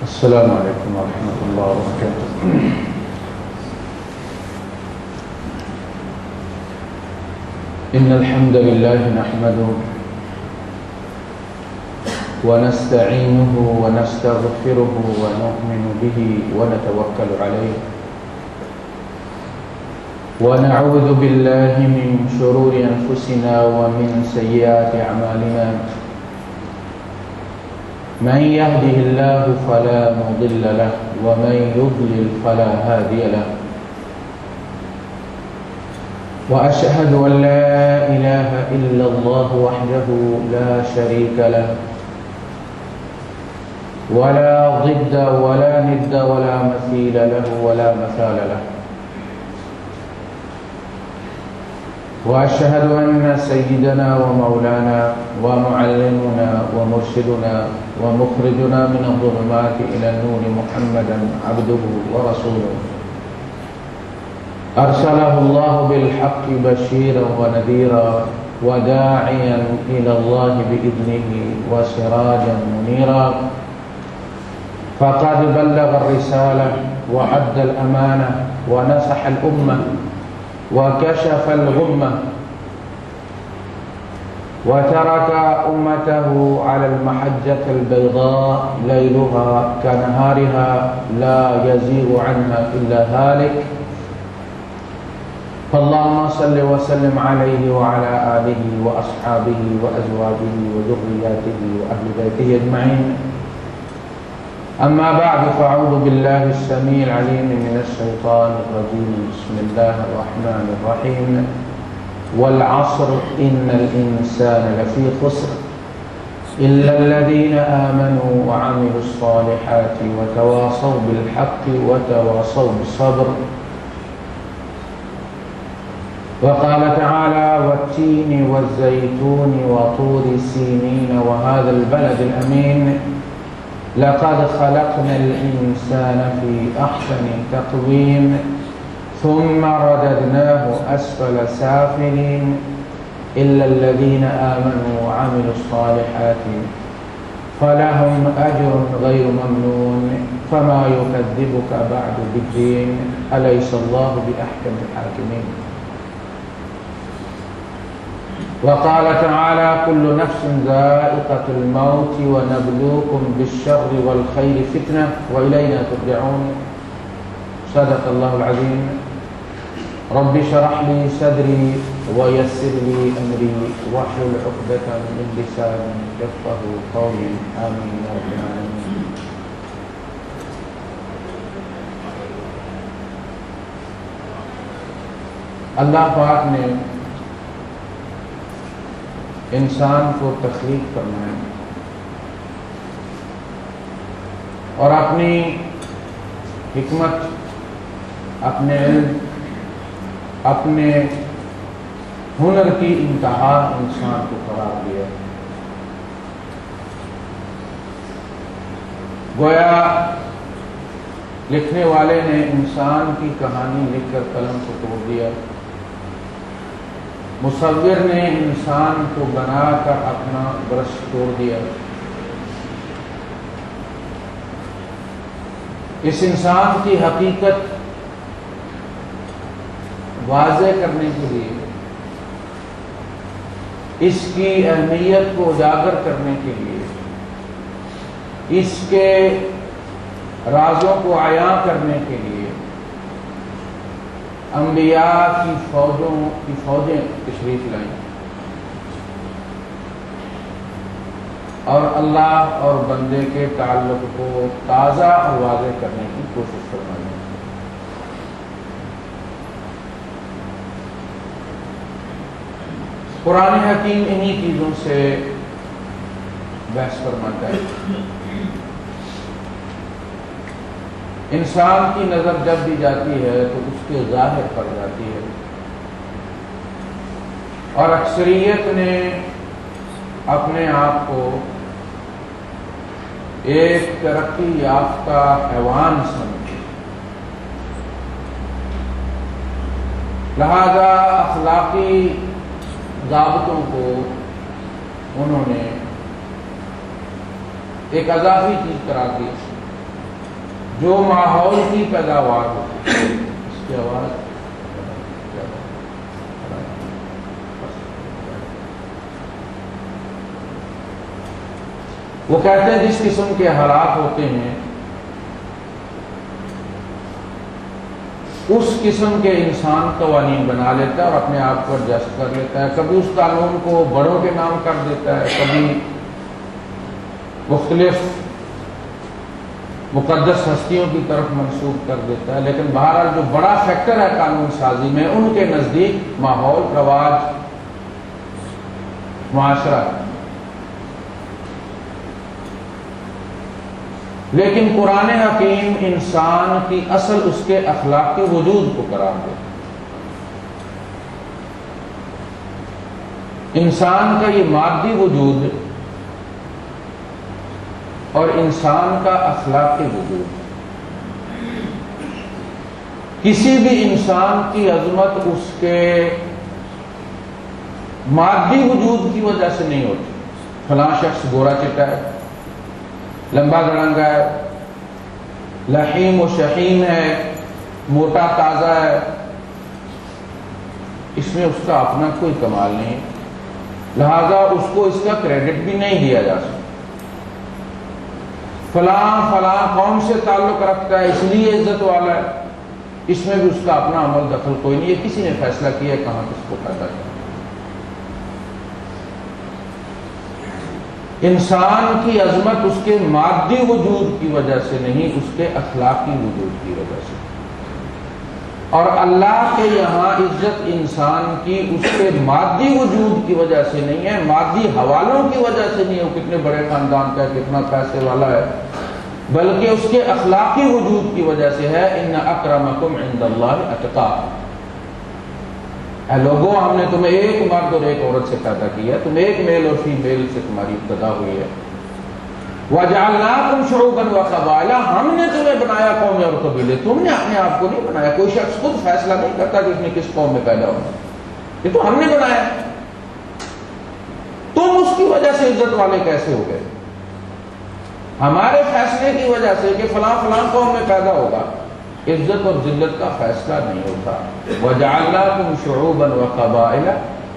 السلام علیکم ورحمۃ اللہ وبرکاتہ۔ ان الحمد للہ نحمده ونستعینه ونستغفره ونؤمن به ونتوکل علیہ ونعوذ باللہ من شرور انفسنا ومن سیئات اعمالنا من يهده الله فلا مضل له ومن يضلل فلا هادي له وأشهد أن لا إله إلا الله وحده لا شريك له ولا ضد ولا ند ولا مثيل له ولا مثال له وأشهد أن سيدنا ومولانا ومعلمنا ومرشدنا ومخرجنا من الظلمات إلى النور محمدا عبده ورسوله أرسله الله بالحق بشيرا ونذيرا وداعيا إلى الله بإذنه وسراجا منيرا فقد بلغ الرسالة وأدى الأمانة ونصح الأمة وكشف الغمة وترك أمته على المحجة البيضاء ليلها كنهارها لا يزيغ عنها إلا هالك فاللهم صل وسلم عليه وعلى آله وأصحابه وأزواجه وذرياته وأهل بيته أجمعين أما بعد فأعوذ بالله السميع العليم من الشيطان الرجيم بسم الله الرحمن الرحيم والعصر إن الإنسان لفي خسر إلا الذين آمنوا وعملوا الصالحات وتواصوا بالحق وتواصوا بالصبر وقال تعالى والتين والزيتون وطور سينين وهذا البلد الأمين لقد خلقنا الإنسان في أحسن تقويم ثم رددناه أسفل سافلين إلا الذين آمنوا وعملوا الصالحات فلهم أجر غير ممنون فما يكذبك بعد بالدين أليس الله بأحكم الحاكمين وقال تعالى كل نفس ذائقة الموت ونبلوكم بالشر والخير فتنة وإلينا ترجعون صدق الله العظيم رب اشرح لي صدري ويسر لي أمري واحلل عقدة من لساني يفقهوا قولي آمين يا رب العالمين۔ اللہ پاک نے انسان کو تخلیق کرنا ہے اور اپنی حکمت، اپنے علم، اپنے ہنر کی انتہا انسان کو قرار دیا۔ گویا لکھنے والے نے انسان کی کہانی لکھ کر قلم کو توڑ دیا، مصور نے انسان کو بنا کر اپنا برش توڑ دیا۔ اس انسان کی حقیقت واضح کرنے کے لیے، اس کی اہمیت کو اجاگر کرنے کے لیے، اس کے رازوں کو عیاں کرنے کے لیے انبیاء کی فوجیں تشریف لائیں اور اللہ اور بندے کے تعلق کو تازہ اور واضح کرنے کی کوشش فرمائیں۔ قرآن حکیم انہی چیزوں سے بحث فرماتا ہے۔ انسان کی نظر جب بھی جاتی ہے تو اس کے ظاہر پر جاتی ہے، اور اکثریت نے اپنے آپ کو ایک ترقی یافتہ حیوان سمجھے، لہذا اخلاقی ضابطوں کو انہوں نے ایک اضافی چیز قرار دی جو ماحول کی پیداوار ہوتی ہے، اس کی آواز وہ کہتے ہیں جس قسم کے حالات ہوتے ہیں اس قسم کے انسان قوانین بنا لیتا ہے اور اپنے آپ کو ایڈجسٹ کر لیتا ہے. کبھی اس قانون کو بڑوں کے نام کر دیتا ہے، کبھی مختلف مقدس ہستیوں کی طرف منسوب کر دیتا ہے. لیکن بہرحال جو بڑا فیکٹر ہے قانون سازی میں ان کے نزدیک ماحول، رواج، معاشرہ. لیکن قرآن حکیم انسان کی اصل اس کے اخلاقی وجود کو قرار دیتا ہے. انسان کا یہ مادی وجود اور انسان کا اخلاقی وجود، کسی بھی انسان کی عظمت اس کے مادی وجود کی وجہ سے نہیں ہوتی. فلاں شخص گورا چٹا ہے، لمبا گڑنگا ہے، لحیم و شحیم ہے، موٹا تازہ ہے، اس میں اس کا اپنا کوئی کمال نہیں، لہذا اس کو اس کا کریڈٹ بھی نہیں دیا جا سکتا. فلاں قوم سے تعلق رکھتا ہے اس لیے عزت والا ہے، اس میں بھی اس کا اپنا عمل دخل کوئی نہیں ہے. کسی نے فیصلہ کیا کہاں کس کو پیدا کیا. انسان کی عظمت اس کے مادی وجود کی وجہ سے نہیں، اس کے اخلاقی وجود کی وجہ سے. اور اللہ کے یہاں عزت انسان کی اس کے مادی وجود کی وجہ سے نہیں ہے، مادی حوالوں کی وجہ سے نہیں ہے، وہ کتنے بڑے خاندان کا ہے، کتنا پیسے والا ہے، بلکہ اس کے اخلاقی وجود کی وجہ سے ہے. ان اکرمکم عند اللہ اتقاکم. اے لوگوں، ہم نے تمہیں ایک مرد اور ایک عورت سے پیدا کیا، تم ایک میل اور فیمیل سے تمہاری ابتدا ہوئی ہے. وَجَعَلْنَاكُمْ شُعُوبًا وَقَبَائِلَ. ہم نے تمہیں بنایا قومیں اور قبیلے، تم نے اپنے آپ کو نہیں بنایا. کوئی شخص خود فیصلہ نہیں کرتا کہ اس نے کس قوم میں پیدا ہونا، یہ تو ہم نے بنایا. تم اس کی وجہ سے عزت والے کیسے ہو گئے؟ ہمارے فیصلے کی وجہ سے کہ فلاں فلاں قوم میں پیدا ہوگا. عزت اور ذلت کا فیصلہ نہیں ہوتا. وَجَعَلْنَاكُمْ شُعُوبًا وَقَبَائِلَ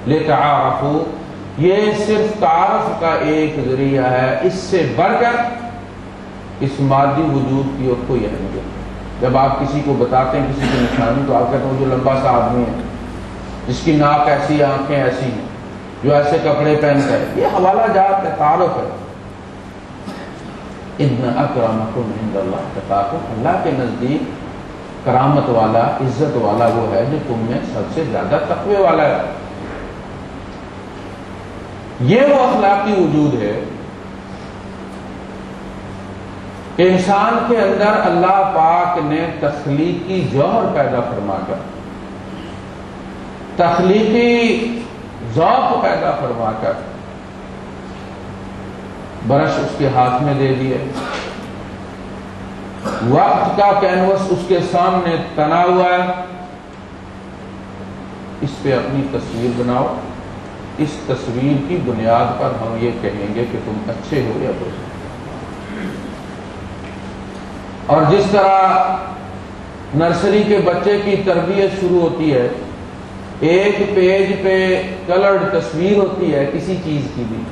لِتَعَارَفُوا. یہ صرف تعارف کا ایک ذریعہ ہے، اس سے بڑھ کر اس مادی وجود کی اور کوئی اہمیت نہیں. جب آپ کسی کو بتاتے ہیں کسی کی نشانی تو آپ کہتے ہیں جو لمبا سا آدمی ہے، جس کی ناک ایسی، آنکھیں ایسی ہیں، جو ایسے کپڑے پہنتا ہے، یہ حوالہ جات ہے، تعارف ہے. ان اکرمکم عند اللہ اتقاکم. اللہ کے نزدیک کرامت والا، عزت والا وہ ہے جو تم میں سب سے زیادہ تقوی والا ہے. یہ وہ اخلاقی وجود ہے کہ انسان کے اندر اللہ پاک نے تخلیقی جوہر پیدا فرما کر، تخلیقی ذوق پیدا فرما کر برش اس کے ہاتھ میں دے دیے، وقت کا کینوس اس کے سامنے تنا ہوا ہے، اس پہ اپنی تصویر بناؤ. اس تصویر کی بنیاد پر ہم یہ کہیں گے کہ تم اچھے ہو یا برے. اور جس طرح نرسری کے بچے کی تربیت شروع ہوتی ہے، ایک پیج پہ کلرڈ تصویر ہوتی ہے کسی چیز کی بھی،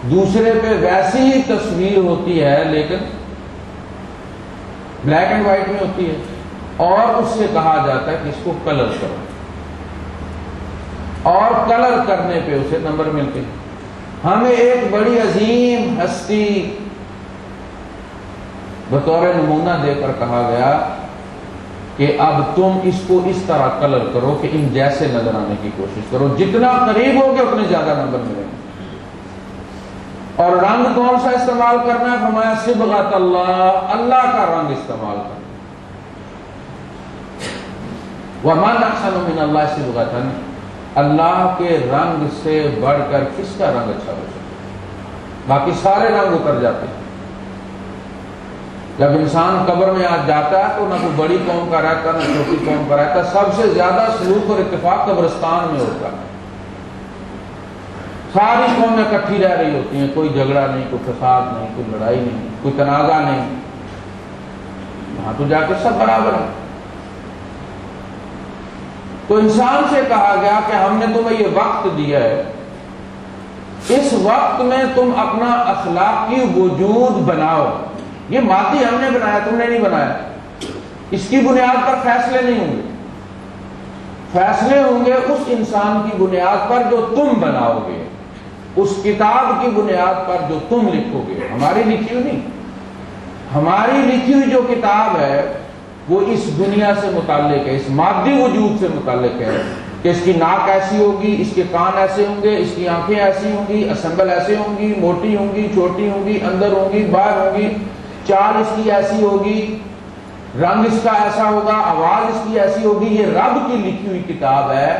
دوسرے پہ ویسی ہی تصویر ہوتی ہے لیکن بلیک اینڈ وائٹ میں ہوتی ہے، اور اس سے کہا جاتا ہے کہ اس کو کلر کرو، اور کلر کرنے پہ اسے نمبر ملتے ہیں. ہمیں ایک بڑی عظیم ہستی بطور نمونہ دے کر کہا گیا کہ اب تم اس کو اس طرح کلر کرو کہ ان جیسے نظر آنے کی کوشش کرو، جتنا قریب ہوگے اتنے زیادہ نمبر ملیں گے. اور رنگ کون سا استعمال کرنا ہے؟ فرمایا صبغۃ اللہ، اللہ کا رنگ استعمال کرنا. وَمَنْ أَحْسَنُ مِنَ اللَّهِ صِبْغَةً. اللہ کے رنگ سے بڑھ کر کس کا رنگ اچھا ہو سکتا؟ باقی سارے رنگ اتر جاتے ہیں. جب انسان قبر میں آج جاتا ہے تو نہ کوئی بڑی قوم کا رہتا نہ چھوٹی قوم کا رہتا، سب سے زیادہ سلوک اور اتفاق قبرستان میں ہوتا ہے. ساری قومیں اکٹھی رہ رہی ہوتی ہیں، کوئی جھگڑا نہیں، کوئی فساد نہیں، کوئی لڑائی نہیں، کوئی تنازع نہیں. وہاں تو جا کے سب برابر ہیں۔ تو انسان سے کہا گیا کہ ہم نے تمہیں یہ وقت دیا ہے، اس وقت میں تم اپنا اخلاقی وجود بناؤ۔ یہ مادی ہم نے بنایا، تم نے نہیں بنایا۔ اس کی بنیاد پر فیصلے نہیں ہوں گے، فیصلے ہوں گے اس انسان کی بنیاد پر جو تم بناؤ گے، اس کتاب کی بنیاد پر جو تم لکھو گے، ہماری لکھی ہوئی نہیں۔ ہماری لکھی ہوئی جو کتاب ہے وہ اس دنیا سے متعلق ہے، اس مادی وجود سے متعلق ہے کہ اس کی ناک ایسی ہوگی، اس کے کان ایسے ہوں گے، اس کی آنکھیں ایسی ہوں گی، اسمبل ایسے ہوں گی، موٹی ہوں گی، چھوٹی ہوں گی، اندر ہوں گی، باہر ہوں گی، چال اس کی ایسی ہوگی، رنگ اس کا ایسا ہوگا، آواز اس کی ایسی ہوگی۔ یہ رب کی لکھی ہوئی کتاب ہے،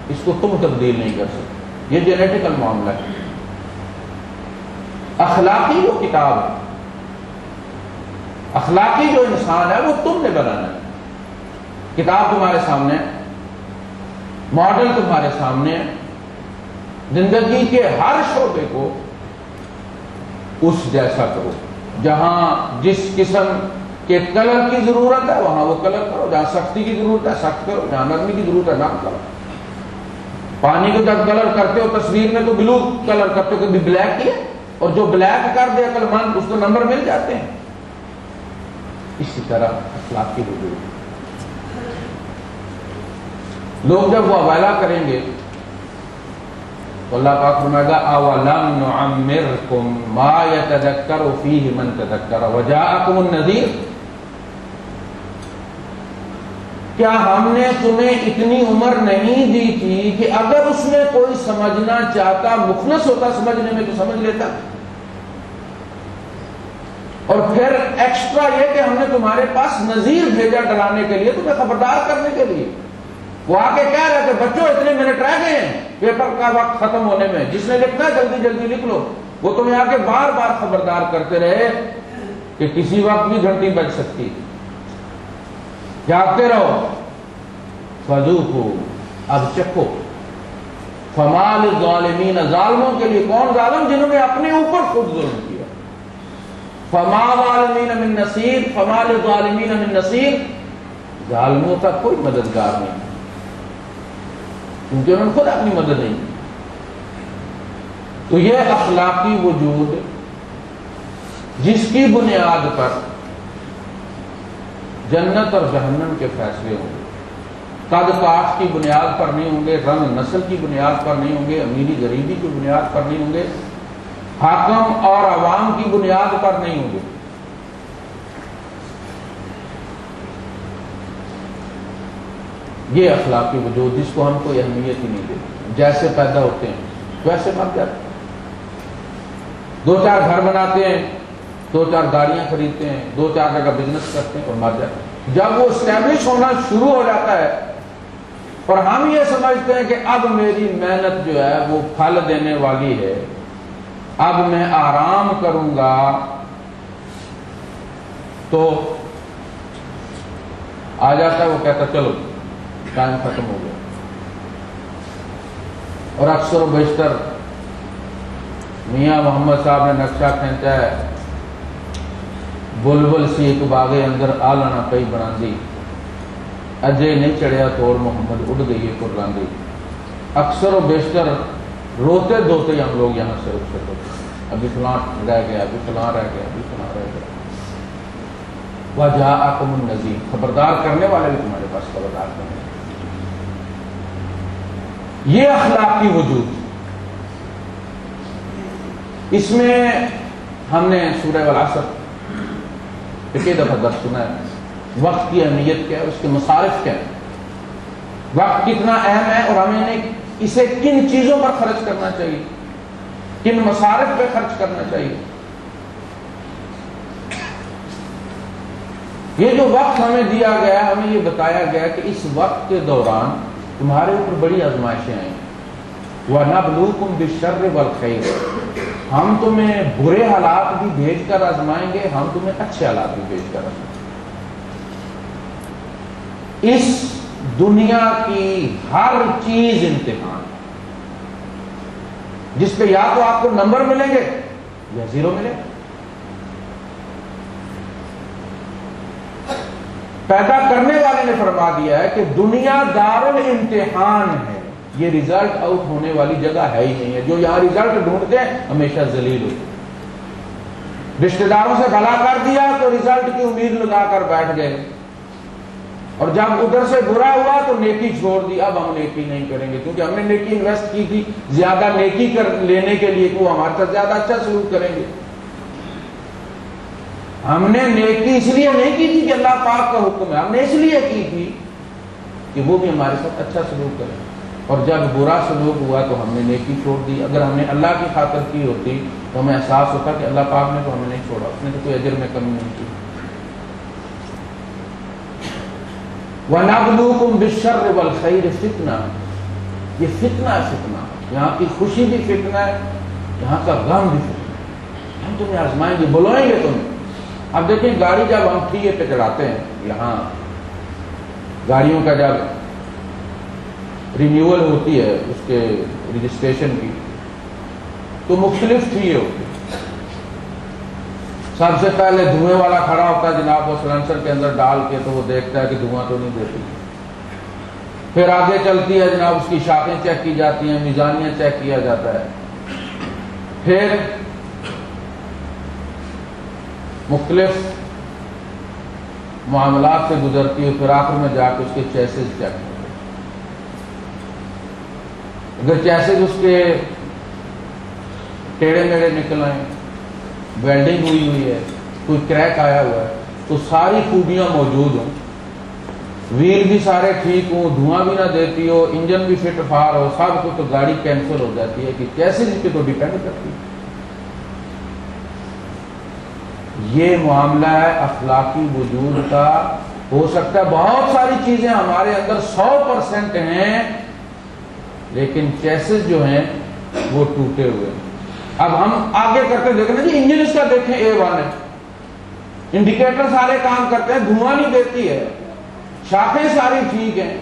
اس کو تم تبدیل نہیں کر سکتے۔ یہ جینیٹیکل معاملہ ہے۔ اخلاقی جو کتاب ہے، اخلاقی جو انسان ہے، وہ تم نے بنانا ہے۔ کتاب تمہارے سامنے، ماڈل تمہارے سامنے، زندگی کے ہر شعبے کو اس جیسا کرو۔ جہاں جس قسم کے کلر کی ضرورت ہے وہاں وہ کلر کرو، جہاں سختی کی ضرورت ہے سخت کرو، جہاں نرمی کی ضرورت ہے نرم کرو۔ پانی کو جب کلر کرتے ہو تصویر میں تو بلو کلر کرتے ہو، کبھی بلیک کیا، اور جو بلیک کر دے عقل مند اس کو نمبر مل جاتے ہیں۔ اسی طرح اخلاق کی وجود، لوگ جب وہ حوالہ کریں گے تو اللہ پاک فرمائے گا اولم نعمرکم ما یتذکر فیہ من تذکر وجاءکم النذیر، کیا ہم نے تمہیں اتنی عمر نہیں دی تھی کہ اگر اس میں کوئی سمجھنا چاہتا، مخلص ہوتا سمجھنے میں تو سمجھ لیتا؟ اور پھر ایکسٹرا یہ کہ ہم نے تمہارے پاس نذیر بھیجا ڈرانے کے لیے، تمہیں خبردار کرنے کے لیے۔ وہ آ کے کہہ رہے کہ بچوں اتنے منٹ رہ گئے ہیں پیپر کا وقت ختم ہونے میں، جس نے لکھنا جلدی جلدی لکھ لو۔ وہ تمہیں آ کے بار بار خبردار کرتے رہے کہ کسی وقت بھی گھنٹی بج سکتی، جاگتے رہو۔ فذوقوا، اب چکھو۔ فما للظالمین، ظالموں کے لیے، کون ظالم؟ جنہوں نے اپنے اوپر خود ظلم کیا۔ فما للظالمین من نصیر، فما للظالمین من نصیر، ظالموں کا کوئی مددگار نہیں، کیونکہ انہوں نے خود اپنی مدد نہیں کی۔ تو یہ اخلاقی وجود جس کی بنیاد پر جنت اور جہنم کے فیصلے ہوں گے، قد کاٹ کی بنیاد پر نہیں ہوں گے، رنگ نسل کی بنیاد پر نہیں ہوں گے، امیری غریبی کی بنیاد پر نہیں ہوں گے، حاکم اور عوام کی بنیاد پر نہیں ہوں گے۔ یہ اخلاقی وجود جس کو ہم کوئی اہمیت ہی نہیں دیتے، جیسے پیدا ہوتے ہیں ویسے مر جاتے ہیں، دو چار گھر بناتے ہیں، دو چار گاڑیاں خریدتے ہیں، دو چار جگہ بزنس کرتے ہیں اور مر جاتے ہیں۔ جب وہ اسٹیبلش ہونا شروع ہو جاتا ہے اور ہم یہ سمجھتے ہیں کہ اب میری محنت جو ہے وہ پھل دینے والی ہے، اب میں آرام کروں گا، تو آ جاتا ہے وہ کہتا چلو ٹائم ختم ہو گیا۔ اور اکثر و بیشتر میاں محمد صاحب نے نقشہ کھینچا ہے، بلبل سی ایک باغے اندر آلنا پئی بنا دی، اجے نہیں چڑھیا توڑ محمد اڑ گئی ہے قرلاندی۔ اکثر و بیشتر روتے دھوتے ہم لوگ یہاں سے اٹھ سکتے، ابھی فلاں رہ گیا، ابھی فلاں رہ گیا، ابھی فلاں رہ گیا۔ وجاءکم النذیر، خبردار کرنے والے بھی تمہارے پاس خبردار کرنے۔ یہ اخلاقی وجود، اس میں ہم نے سورہ والعصر ایک دفعہ درس سنا ہے، وقت کی اہمیت کیا ہے، اس کے مصارف کیا ہے، وقت کتنا اہم ہے اور ہمیں اسے کن چیزوں پر خرچ کرنا چاہیے، کن مصارف پہ خرچ کرنا چاہیے۔ یہ جو وقت ہمیں دیا گیا، ہمیں یہ بتایا گیا کہ اس وقت کے دوران تمہارے اوپر بڑی آزمائشیں آئیں، وَنَبْلُوكُمْ بِالشَّرِّ وَالْخَيْرِ، ہم تمہیں برے حالات بھی بھیج کر آزمائیں گے، ہم تمہیں اچھے حالات بھی بھیج کر آزمائیں گے۔ اس دنیا کی ہر چیز امتحان، جس پہ یا تو آپ کو نمبر ملیں گے یا زیرو ملے گا۔ پیدا کرنے والے نے فرما دیا ہے کہ دنیا دار الامتحان ہے، یہ ریزلٹ آؤٹ ہونے والی جگہ ہے ہی نہیں ہے۔ جو یہاں ریزلٹ ڈھونڈتے ہیں ہمیشہ ذلیل ہوتے ہیں۔ رشتہ داروں سے بھلا کر دیا تو ریزلٹ کی امید لگا کر بیٹھ گئے، اور جب ادھر سے برا ہوا تو نیکی چھوڑ دی، اب ہم نیکی نہیں کریں گے کیونکہ ہم نے نیکی انویسٹ کی تھی، زیادہ نیکی لینے کے لیے وہ ہمارے ساتھ زیادہ اچھا سلوک کریں گے۔ ہم نے نیکی اس لیے نہیں کی تھی کہ اللہ پاک کا حکم ہے، ہم نے اس لیے کی تھی کہ وہ بھی ہمارے ساتھ اچھا سلوک کرے، اور جب برا سلوک ہوا تو ہم نے نیکی چھوڑ دی۔ اگر ہم نے اللہ کی خاطر کی ہوتی تو ہمیں احساس ہوتا کہ اللہ پاک نے تو ہمیں نہیں چھوڑا، اس نے تو کوئی اجر میں کمی نہیں کی۔ وَنَبْلُوكُمْ بِالشَّرِّ وَالْخَيْرِ فِتْنَةً، یہ فتنہ، یہاں کی خوشی بھی فتنہ ہے، یہاں کا غم بھی فتنہ ہے۔ ہم تمہیں آزمائیں گے، بلوائیں گے تمہیں۔ اب دیکھیں گاڑی جب ہم ٹھیے پہ چڑھاتے ہیں، یہاں گاڑیوں کا جب رینیول ہوتی ہے اس کے رجسٹریشن کی، تو مختلف ٹھیے ہوتے ہیں۔ سب سے پہلے دھوئیں والا کھڑا ہوتا ہے جناب، وہ سلنسر کے اندر ڈال کے تو وہ دیکھتا ہے کہ دھواں تو نہیں دیتی۔ پھر آگے چلتی ہے جناب، اس کی شاخیں چیک کی جاتی ہیں، میزانیہ چیک کیا جاتا ہے، پھر مختلف معاملات سے گزرتی ہے، پھر آخر میں جا کے اس کے چیسز چیک ہوتے ہیں۔ اگر چیسز اس کے ٹیڑے میڑے نکل آئیں، ویلڈنگ ہوئی ہے، کوئی کریک آیا ہوا ہے، تو ساری خوبیاں موجود ہوں، ویل بھی سارے ٹھیک ہوں، دھواں بھی نہ دیتی ہو، انجن بھی فٹ فار ہو، سب کو، تو گاڑی کینسل ہو جاتی ہے کہ کیسے اس پہ تو ڈیپینڈ کرتی ہے۔ یہ معاملہ ہے اخلاقی وجود کا۔ ہو سکتا ہے بہت ساری چیزیں ہمارے اندر 100% ہیں، لیکن چیسز جو ہیں وہ ٹوٹے ہوئے ہیں۔ اب ہم آگے کرتے دیکھیں نا جی، انجن اس کا دیکھیں A1 ہے، انڈیکیٹر سارے کام کرتے ہیں، دھواں نہیں دیتی ہے، شاخیں ساری ٹھیک ہیں۔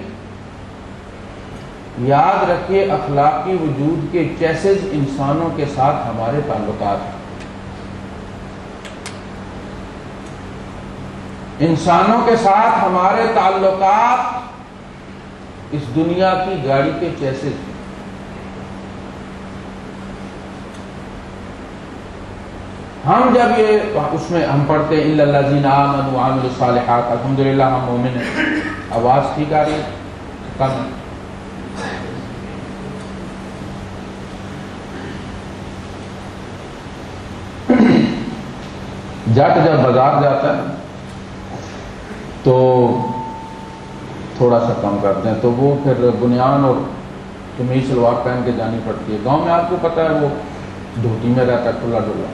یاد رکھیے اخلاقی وجود کے چیسز انسانوں کے ساتھ ہمارے تعلقات ہیں۔ انسانوں کے ساتھ ہمارے تعلقات اس دنیا کی گاڑی کے چیسز ہیں۔ ہم جب یہ اس میں ہم پڑھتے ہیں اِلَّا الَّذِينَ آمَنُوا وَعَمِلُوا الصَّالِحَاتِ، الحمدللہ ہم مومن ہیں۔ آواز ٹھیک آ رہی ہے؟ کم ہے؟ جٹ جب بازار جاتا ہے تو تھوڑا سا کم کرتے ہیں، تو وہ پھر بنیان اور قمیص شلوار پہن کے جانی پڑتی ہے۔ گاؤں میں آپ کو پتا ہے وہ دھوتی میں رہتا ہے کھلا ڈلا،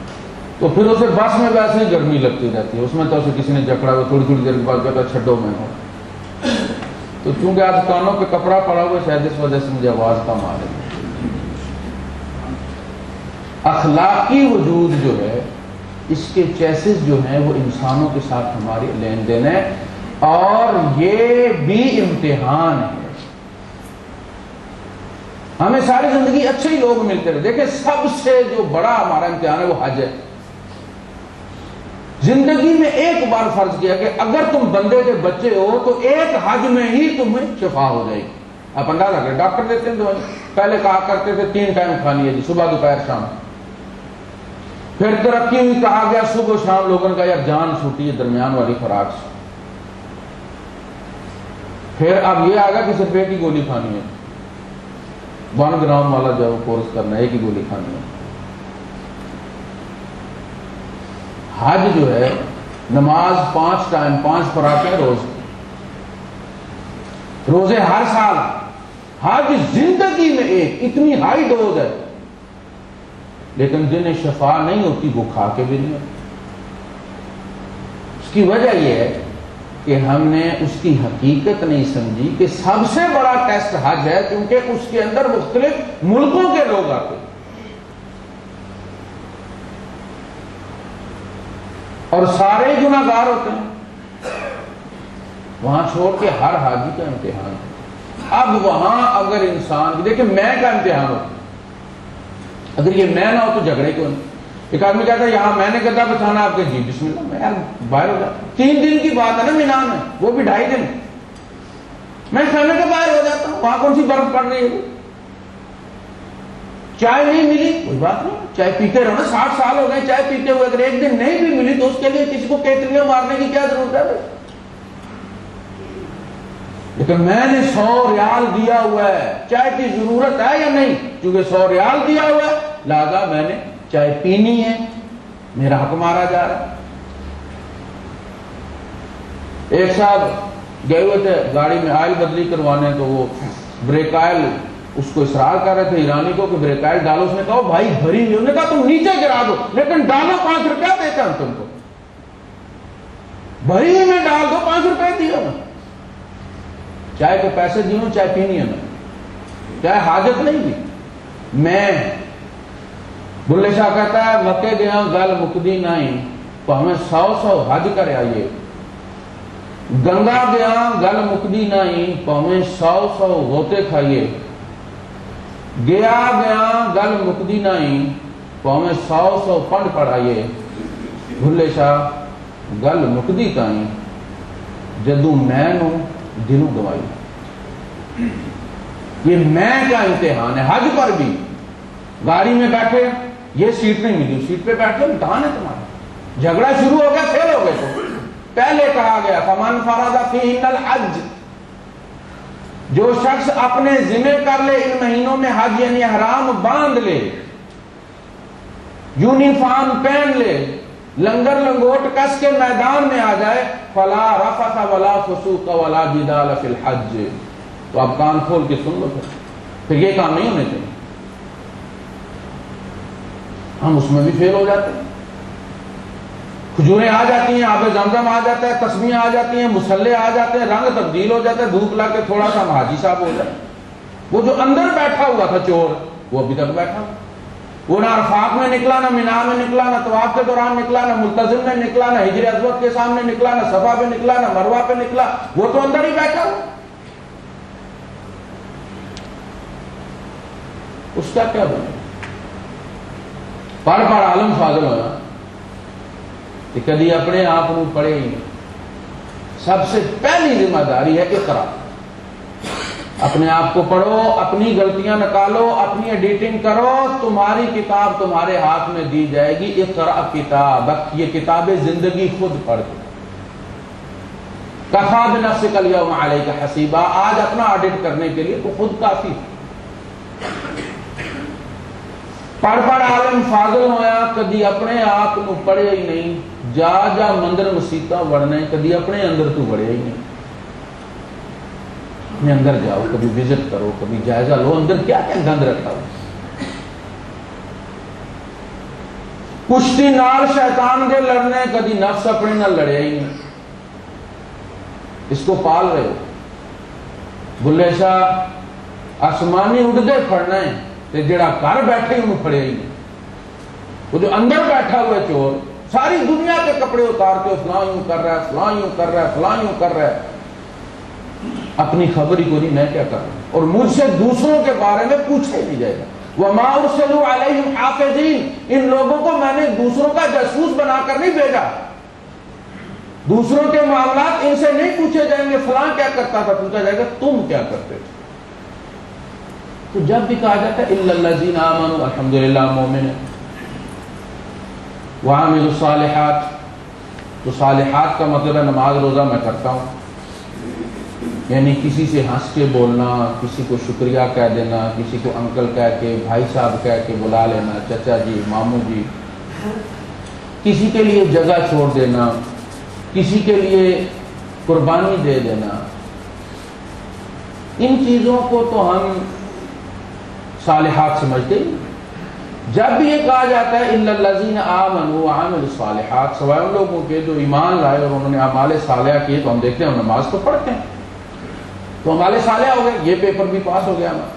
تو پھر اسے بس میں ویسے ہی گرمی لگتی رہتی ہے، اس میں تو اسے کسی نے جکڑا ہوا، تھوڑی تھوڑی دیر کے بعد کہتا چھڈو میں ہوں۔ تو چونکہ آج کانوں پہ کپڑا پڑا ہوا، شاید اس وجہ سے مجھے آواز کم آ رہی ہے۔ اخلاقی وجود جو ہے، اس کے چیسز جو ہیں وہ انسانوں کے ساتھ ہماری لین دین ہے، اور یہ بھی امتحان ہے۔ ہمیں ساری زندگی اچھے ہی لوگ ملتے رہے، دیکھیں سب سے جو بڑا ہمارا امتحان ہے وہ حج ہے۔ زندگی میں ایک بار فرض کیا کہ اگر تم بندے کے بچے ہو تو ایک حج میں ہی تمہیں شفا ہو جائے گی۔ آپ اندازہ کریں، ڈاکٹر دیتے ہیں دوائی، پہلے کہا کرتے تھے 3 ٹائم کھانی ہے جی، صبح دوپہر شام۔ پھر ترقی ہوئی، کہا گیا صبح و شام، لوگوں کا یار جان چھوٹی ہے درمیان والی خوراک سے۔ پھر اب یہ آگا کہ صرف ایک ہی گولی کھانی ہے، 1 گرام والا جو کورس کرنا ہے، ایک ہی گولی کھانی ہے۔ حج جو ہے، نماز 5 ٹائم 5 خوراکیں روزے ہر سال۔ حج زندگی میں ایک اتنی ہائی ڈوز ہے، لیکن جنہیں شفا نہیں ہوتی وہ کھا کے بھی نہیں ہوتی۔ اس کی وجہ یہ ہے کہ ہم نے اس کی حقیقت نہیں سمجھی کہ سب سے بڑا ٹیسٹ حج ہے، کیونکہ اس کے اندر مختلف ملکوں کے لوگ آتے ہیں، اور سارے گناہگار ہوتے ہیں۔ وہاں چھوڑ کے ہر حاجی کا امتحان ہے۔ اب وہاں اگر انسان دیکھیں، میں کا امتحان ہوتا، اگر یہ میں نہ ہو تو جھگڑے کیوں نہیں؟ ایک آدمی کہتا ہے یہاں میں نے گدا بچھانا آپ کے، جی بسم اللہ، میں یار باہر ہو جاتا ہوں، 3 دن کی بات ہے نا مینا میں، وہ بھی 2.5 دن، میں خیمے کے باہر ہو جاتا ہوں، وہاں کون سی برف پڑ رہی ہے؟ چائے نہیں ملی کوئی بات نہیں، چائے پیتے رہو نا، 60 سال ہو گئے چائے پیتے ہوئے، اگر ایک دن نہیں بھی ملی تو اس کے لیے کسی کو کیتلیاں مارنے کی کیا ضرورت ہے بھائی؟ لیکن میں نے 100 ریال دیا ہوا ہے، چائے کی ضرورت ہے یا نہیں؟ کیونکہ 100 ریال دیا ہوا ہے لہذا میں نے چائے پینی ہے، میرا حق مارا جا رہا ہے۔ ایک صاحب گئے ہوئے تھے گاڑی میں آئل بدلی کروانے، تو وہ بریک آئل اس کو اصرار کر رہے تھے ایرانی کو کہ بریک آئل ڈالو، اس نے کہا بھائی بھری ہوئی، انہوں نے کہا تم نیچے گرا دو لیکن ڈالو، 5 روپیہ دیتا ہوں تم کو، بھری ہوئی میں ڈال دو، 5 روپے دیا میں، چائے کے پیسے دیوں، چائے پینی ہے میں، چائے حاجت نہیں دی میں۔ بلے شاہ کہتا ہے مکے گیا گل مکدی نہیں، تو ہمیں 100 حج کر آئیے، گنگا گیا گل مکدی نہیں، تو ہمیں 100 غوطے کھائیے، گیا گل مکدی نہیں، تو ہمیں 100 پنڈ پڑھائیے، بھلے شاہ گل مکدی کائیں جدوں میں نو دنوں گوائی۔ یہ میں کا امتحان ہے، حج پر بھی گاڑی میں بیٹھے، یہ سیٹ نہیں ملی، سیٹ پہ بیٹھے امتحان ہے تمہارا، جھگڑا شروع ہو گیا، فیل ہو گئے تو پہلے کہا گیا فمن فرض فیہن الحج، جو شخص اپنے ذمہ کر لے ان مہینوں میں حج یعنی حرام باندھ لے، یونیفارم پہن لے، لنگر لنگوٹ کس کے میدان میں آ جائے، فلا رفث ولا فسوق ولا جدال فی الحج، تو اب کان کھول کے سن لو، پھر یہ کام نہیں ہونے چاہیے۔ ہم اس میں بھی فیل ہو جاتے ہیں، کھجوریں آ جاتی ہیں، آب زمزم آ جاتا ہے، تسبیحیں آ جاتی ہیں، مسلے آ جاتے ہیں، رنگ تبدیل ہو جاتا ہے، دھوپ لا کے تھوڑا سا ہم حاجی صاحب ہو جائے۔ وہ جو اندر بیٹھا ہوا تھا چور، وہ ابھی تک بیٹھا، وہ نہ عرفات میں نکلا، نہ مینا میں نکلا، نہ طواف کے دوران نکلا، نہ ملتزم میں نکلا، نہ ہجر اسود کے سامنے نکلا، نہ صفا پہ نکلا، نہ مروہ پہ نکلا، وہ تو اندر ہی بیٹھا ہوا۔ اس کا کیا بنے؟ پڑھ عالم فاضل ہونا کہ کدی اپنے آپ کو پڑھے ہی نہیں۔ سب سے پہلی ذمہ داری ہے اقرا، اپنے آپ کو پڑھو، اپنی غلطیاں نکالو، اپنی ایڈیٹنگ کرو، تمہاری کتاب تمہارے ہاتھ میں دی جائے گی۔ اقرا کتابک، یہ کتاب زندگی خود پڑھ کے، کفا بنفسک الیوم علیک حسیبا، آج اپنا آڈٹ کرنے کے لیے تو خود کافی۔ پڑھ عالم فاضل ہویا، کدی اپنے آپ کو پڑھے ہی نہیں، جا جا مندر مسیطہ وڑنے، کدی اپنے اندر تو وڑے ہی نہیں۔ اپنے اندر جاؤ، کبھی وزٹ کرو، کبھی جائزہ لو، اندر کیا کیا گند رکھا ہو۔ کشتی نال شیطان کے لڑنے، کدی نفس اپنے نہ لڑے ہی نہیں، اس کو پال رہے ہو۔ بلے شاہ آسمانی اڑدے پھڑنا ہے، تے جڑا گھر بیٹھے انہوں پھڑے ہی نہیں۔ وہ جو اندر بیٹھا ہوا چور ساری دنیا کے کپڑے اتارتے ہو، فلاں یوں کر رہا ہے، فلاں یوں کر رہا ہے، فلاں یوں کر رہا ہے، اپنی خبر ہی کو نہیں میں کیا کر رہا ہوں، اور مجھ سے دوسروں کے بارے میں پوچھا ہی نہیں جائے گا۔ وَمَا أُرْسِلُوا عَلَيْهِمْ حَافِظِينَ، ان لوگوں کو میں نے دوسروں کا جاسوس بنا کر نہیں بھیجا، دوسروں کے معاملات ان سے نہیں پوچھے جائیں گے فلاں کیا کرتا تھا، پوچھا جائے گا تم کیا کرتے تھے۔ تو جب بھی کہا جاتا ہے اِلَّا الَّذِينَ آمَنُوا، الحمدللہ مومن ہے، وَعَمِلُوا الصَّالِحَاتِ، تو صالحات کا مطلب ہے نماز روزہ میں کرتا ہوں، یعنی کسی سے ہنس کے بولنا، کسی کو شکریہ کہہ دینا، کسی کو انکل کہہ کے، بھائی صاحب کہہ کے بلا لینا، چچا جی، ماموں جی، کسی کے لیے جگہ چھوڑ دینا، کسی کے لیے قربانی دے دینا، ان چیزوں کو تو ہم صالحات سمجھتے ہیں۔ جب بھی یہ کہا جاتا ہے اِلَّا الَّذِينَ آمَنُوا وَعَمِلُوا الصَّالِحَاتِ، سوائے ان لوگوں کے جو ایمان لائے اور انہوں نے اعمال صالحہ کیے، تو ہم دیکھتے ہیں ہم نماز تو پڑھتے ہیں، تو اعمال صالحہ ہو گئے، یہ پیپر بھی پاس ہو گیا ہمارا۔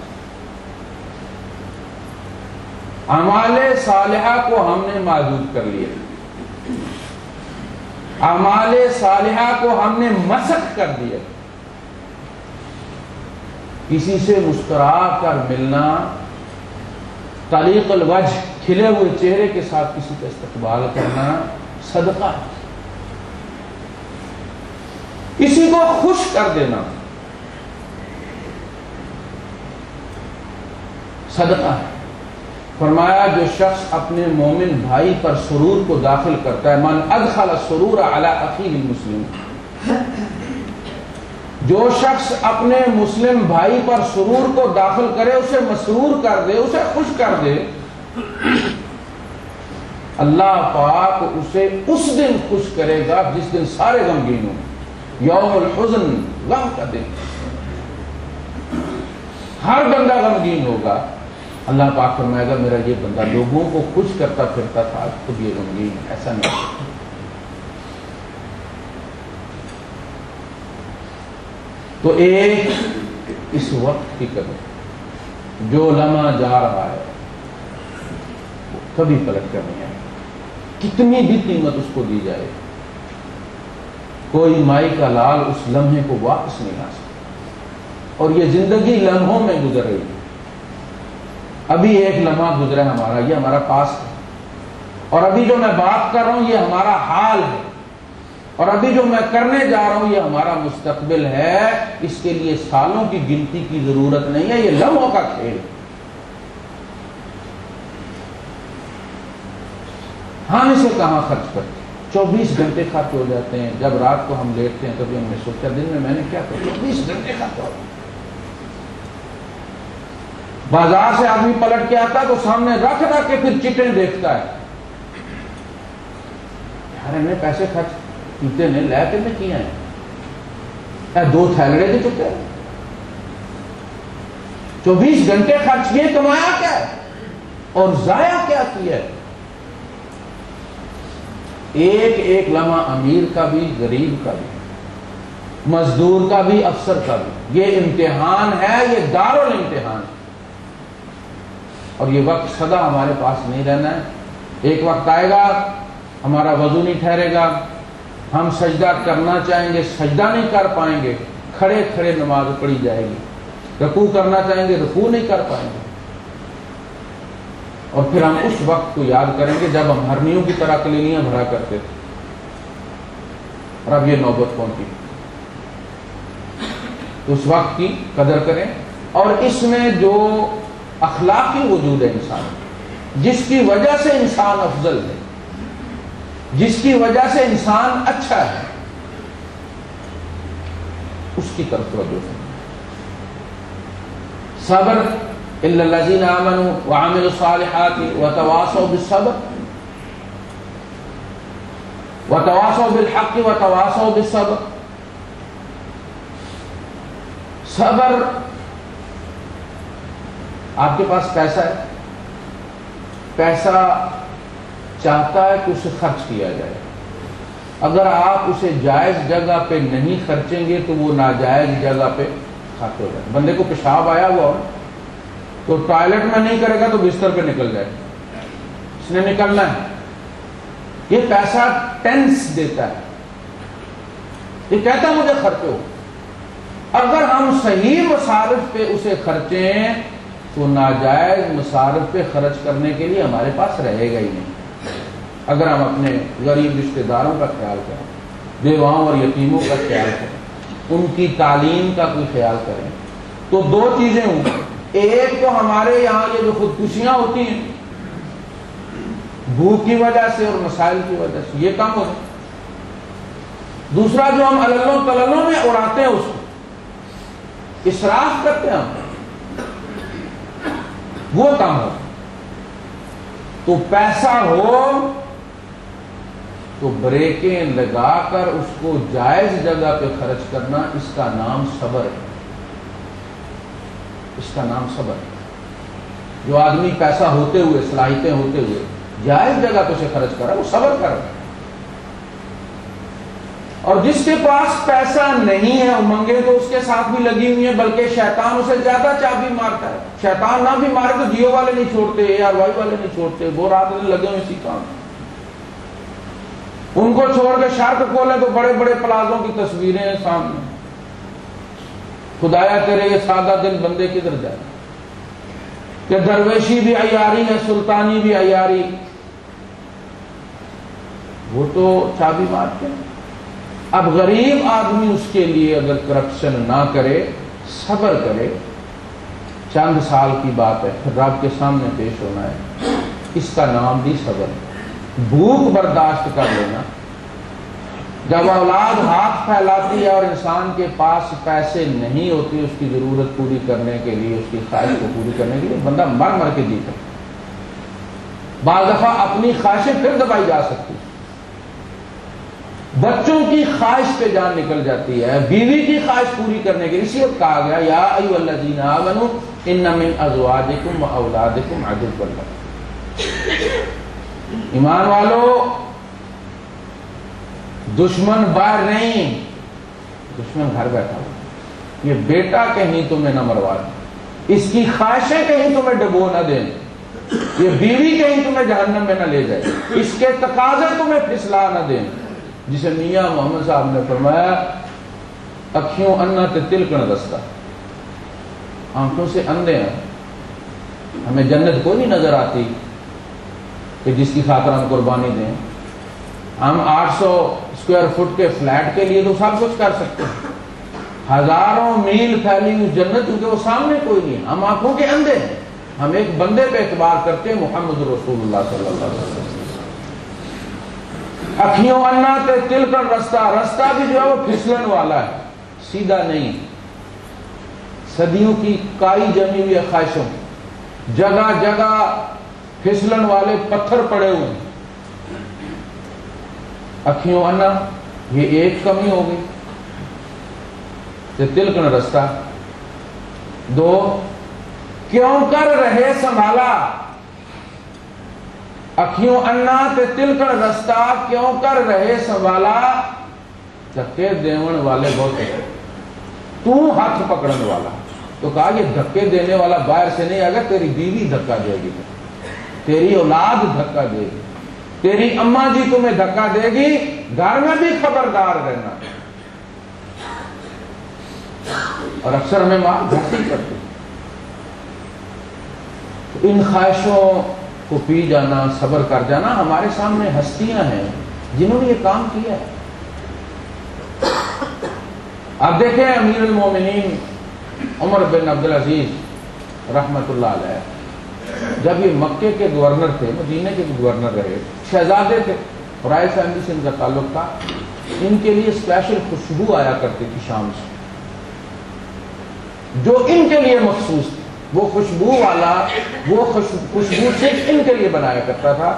اعمال صالحہ کو ہم نے معدود کر لیا، اعمال صالحہ کو ہم نے مسخ کر دیا۔ کسی سے مسکرا کر ملنا، طلیق الوجہ، کھلے ہوئے چہرے کے ساتھ کسی کا استقبال کرنا صدقہ ہے، کسی کو خوش کر دینا صدقہ ہے۔ فرمایا جو شخص اپنے مومن بھائی پر سرور کو داخل کرتا ہے، من ادخل السرور علی اخیہ المسلم، جو شخص اپنے مسلم بھائی پر سرور کو داخل کرے، اسے مسرور کر دے، اسے خوش کر دے، اللہ پاک اسے اس دن خوش کرے گا جس دن سارے غمگین ہوں، یوم الحزن، غم کا دن، ہر بندہ غمگین ہوگا۔ اللہ پاک فرمائے گا میرا یہ بندہ لوگوں کو خوش کرتا پھرتا تھا، خود یہ غمگین ہے، ایسا نہیں۔ تو ایک اس وقت کی قدر، جو لمحہ جا رہا ہے وہ کبھی پلٹ کر نہیں آئے، کتنی بھی قیمت اس کو دی جائے، کوئی مائی کا لال اس لمحے کو واپس نہیں لا سکتا۔ اور یہ زندگی لمحوں میں گزر رہی ہے، ابھی ایک لمحہ گزرا ہمارا، یہ ہمارا پاس ہے، اور ابھی جو میں بات کر رہا ہوں یہ ہمارا حال ہے، اور ابھی جو میں کرنے جا رہا ہوں یہ ہمارا مستقبل ہے۔ اس کے لیے سالوں کی گنتی کی ضرورت نہیں ہے، یہ لمحوں کا کھیل ہے۔ ہم اسے کہاں خرچ کرتے ہیں؟ 24 گھنٹے خرچ ہو جاتے ہیں۔ جب رات کو ہم لیٹتے ہیں کبھی ہم نے سوچا دن میں نے کیا کیا، 24 گھنٹے خرچ ہو گئے۔ بازار سے آدمی پلٹ کے آتا ہے تو سامنے رکھ کے پھر چٹیں دیکھتا ہے، یار ہم نے پیسے خرچ پیتے نے لے کے میں کیا ہے، 2 تھیلڑے دے چکے، 24 گھنٹے خرچ کیے، کمایا کیا ہے اور ضائع کیا کیا ہے؟ ایک ایک لمحہ امیر کا بھی، غریب کا بھی، مزدور کا بھی، افسر کا بھی، یہ امتحان ہے، یہ دارالامتحان ہے۔ اور یہ وقت سدا ہمارے پاس نہیں رہنا ہے۔ ایک وقت آئے گا ہمارا وضو نہیں ٹھہرے گا، ہم سجدہ کرنا چاہیں گے سجدہ نہیں کر پائیں گے، کھڑے کھڑے نماز پڑھی جائے گی، رکوع کرنا چاہیں گے رکوع نہیں کر پائیں گے، اور پھر ہم اس وقت کو یاد کریں گے جب ہم ہرنیوں کی طرح کلیلیاں بھرا کرتے تھے، اور اب یہ نوبت پہنچی۔ تو اس وقت کی قدر کریں، اور اس میں جو اخلاقی وجود ہے انسان، جس کی وجہ سے انسان افضل ہے، جس کی وجہ سے انسان اچھا ہے، اس کی طرف توجہ کریں۔ صبر الا الذین آمنوا وعملوا الصالحات وتواصوا بالصبر وتواصوا بالحق وتواصوا بالصبر۔ صبر، آپ کے پاس پیسہ ہے، پیسہ چاہتا ہے کہ اسے خرچ کیا جائے، اگر آپ اسے جائز جگہ پہ نہیں خرچیں گے تو وہ ناجائز جگہ پہ خرچ ہو جائے۔ بندے کو پیشاب آیا ہوا تو ٹوائلٹ میں نہیں کرے گا تو بستر پہ نکل جائے، اس نے نکلنا ہے۔ یہ پیسہ ٹینس دیتا ہے، یہ کہتا ہے مجھے خرچو۔ اگر ہم صحیح مصارف پہ اسے خرچیں تو ناجائز مصارف پہ خرچ کرنے کے لیے ہمارے پاس رہے گا ہی نہیں۔ اگر ہم اپنے غریب رشتہ داروں کا خیال کریں، بیواؤں اور یتیموں کا خیال کریں، ان کی تعلیم کا کوئی خیال کریں، تو 2 چیزیں ہوں۔ ایک تو ہمارے یہاں یہ جو خودکشیاں ہوتی ہیں بھوک کی وجہ سے اور مسائل کی وجہ سے، یہ کم ہو جائے۔ دوسرا جو ہم عللوں تللوں میں اڑاتے ہیں، اس کو اسراف کرتے ہیں ہم، وہ کم ہو۔ تو پیسہ ہو تو بریکیں لگا کر اس کو جائز جگہ پہ خرچ کرنا، اس کا نام صبر ہے، اس کا نام صبر ہے۔ جو آدمی پیسہ ہوتے ہوئے، صلاحیتیں ہوتے ہوئے جائز جگہ پہ سے خرچ کر رہا ہے، وہ صبر کر رہا ہے۔ اور جس کے پاس پیسہ نہیں ہے، امنگیں تو اس کے ساتھ بھی لگی ہوئی ہیں، بلکہ شیطان اسے زیادہ چابی مارتا ہے۔ شیطان نہ بھی مارے تو جیو والے نہیں چھوڑتے، ARY والے نہیں چھوڑتے، وہ رات دن لگے ہوئے اسی کام۔ ان کو چھوڑ کے شارک کھولیں تو بڑے بڑے پلازوں کی تصویریں ہیں سامنے۔ خدایا کرے یہ سادہ دل بندے کدھر جائے۔ کہ درویشی بھی عیاری ہے، سلطانی بھی عیاری، وہ تو چابی مارتے ہیں۔ اب غریب آدمی اس کے لیے اگر کرپشن نہ کرے، صبر کرے، چند سال کی بات ہے، پھر رب کے سامنے پیش ہونا ہے، اس کا نام بھی صبر۔ بھوک برداشت کر لینا، جب اولاد ہاتھ پھیلاتی ہے اور انسان کے پاس پیسے نہیں ہوتے اس کی ضرورت پوری کرنے کے لیے، اس کی خواہش کو پوری کرنے کے لیے، بندہ مر مر کے جیتا۔ بعض دفعہ اپنی خواہشیں پھر دبائی جا سکتی، بچوں کی خواہش پہ جان نکل جاتی ہے، بیوی کی خواہش پوری کرنے کے لیے، اسی وقت کہا گیا یا ایھا الذین آمنوا ان من ازواجکم واولادکم عدوا لکم۔ ایمان والو، دشمن باہر نہیں، دشمن گھر بیٹھا ہو۔ یہ بیٹا کہیں تمہیں نہ مروا دے، اس کی خواہشیں کہیں تمہیں ڈبو نہ دیں، یہ بیوی کہیں تمہیں جہنم میں نہ لے جائے، اس کے تقاضے تمہیں پھسلا نہ دیں، جسے میاں محمد صاحب نے فرمایا اکھیوں انا تے تلکن رستہ، آنکھوں سے اندھے ہیں، ہمیں جنت کوئی نہیں نظر آتی کہ جس کی خاطر ہم قربانی دیں۔ ہم 800 اسکوائر فٹ کے فلیٹ کے لیے تو سب کچھ کر سکتے ہیں، ہزاروں میل پھیلی ہوئی جنت، کیونکہ وہ سامنے کوئی نہیں، ہم آنکھوں کے اندھے ہیں، ہم ایک بندے پہ اعتبار کرتے ہیں، محمد رسول اللہ صلی اللہ علیہ وسلم۔ اکھیوں انا تے تلکن رستہ، رستہ بھی جو ہے وہ پھسلن والا ہے، سیدھا نہیں، صدیوں کی کائی جمی ہوئی خواہشوں، جگہ جگہ پھسلن والے پتھر پڑے ہوئے ہیں۔ اکھیوں انا، یہ ایک کمی ہو گئی، تے تلکن رستہ۔ دو، کیوں کر رہے سنبھالا، اکھیوں انا تے تلکن رستہ، کیوں کر رہے سنبھالا، دھکے دیون والے بہت ہیں، تو ہاتھ پکڑن والا۔ تو کہا یہ دھکے دینے والا باہر سے نہیں آئے گا، تیری بیوی دھکا دے گی، تیری اولاد دھکا دے گی، تیری اماں جی تمہیں دھکا دے گی، گھر میں بھی خبردار رہنا۔ اور اکثر ہمیں ماں گھٹی کرتے، ان خواہشوں کو پی جانا، صبر کر جانا۔ ہمارے سامنے ہستیاں ہیں جنہوں نے یہ کام کیا ہے۔ اب دیکھیں امیر المومنین عمر بن عبدالعزیز رحمت اللہ علیہ، جب یہ مکے کے گورنر تھے، مدینے کے گورنر رہے، شہزادے تھے، رائے فیملی سے ان کا تعلق تھا، ان کے لیے اسپیشل خوشبو آیا کرتی تھی شام سے، جو ان کے لیے مخصوص تھی، وہ خوشبو والا، وہ خوشبو صرف ان کے لیے بنایا کرتا تھا،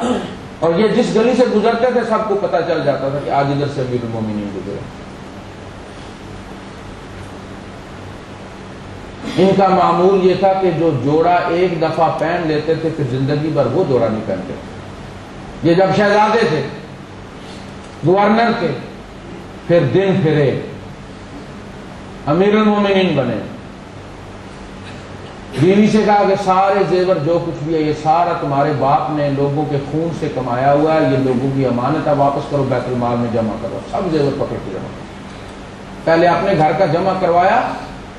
اور یہ جس گلی سے گزرتے تھے سب کو پتہ چل جاتا تھا کہ آج ادھر سے امیر المومنین گزرے۔ ان کا معمول یہ تھا کہ جو جوڑا ایک دفعہ پہن لیتے تھے پھر زندگی بھر وہ جوڑا نہیں پہنتے۔ یہ جب شہزادے تھے، گورنر تھے، پھر دن پھرے، امیر المومنین بنے، بیوی سے کہا کہ سارے زیور جو کچھ بھی ہے یہ سارا تمہارے باپ نے لوگوں کے خون سے کمایا ہوا ہے، یہ لوگوں کی امانت ہے، واپس کرو، بیت المال میں جمع کرو، سب زیور پکڑ کے جمع کرو۔ پہلے اپنے گھر کا جمع کروایا،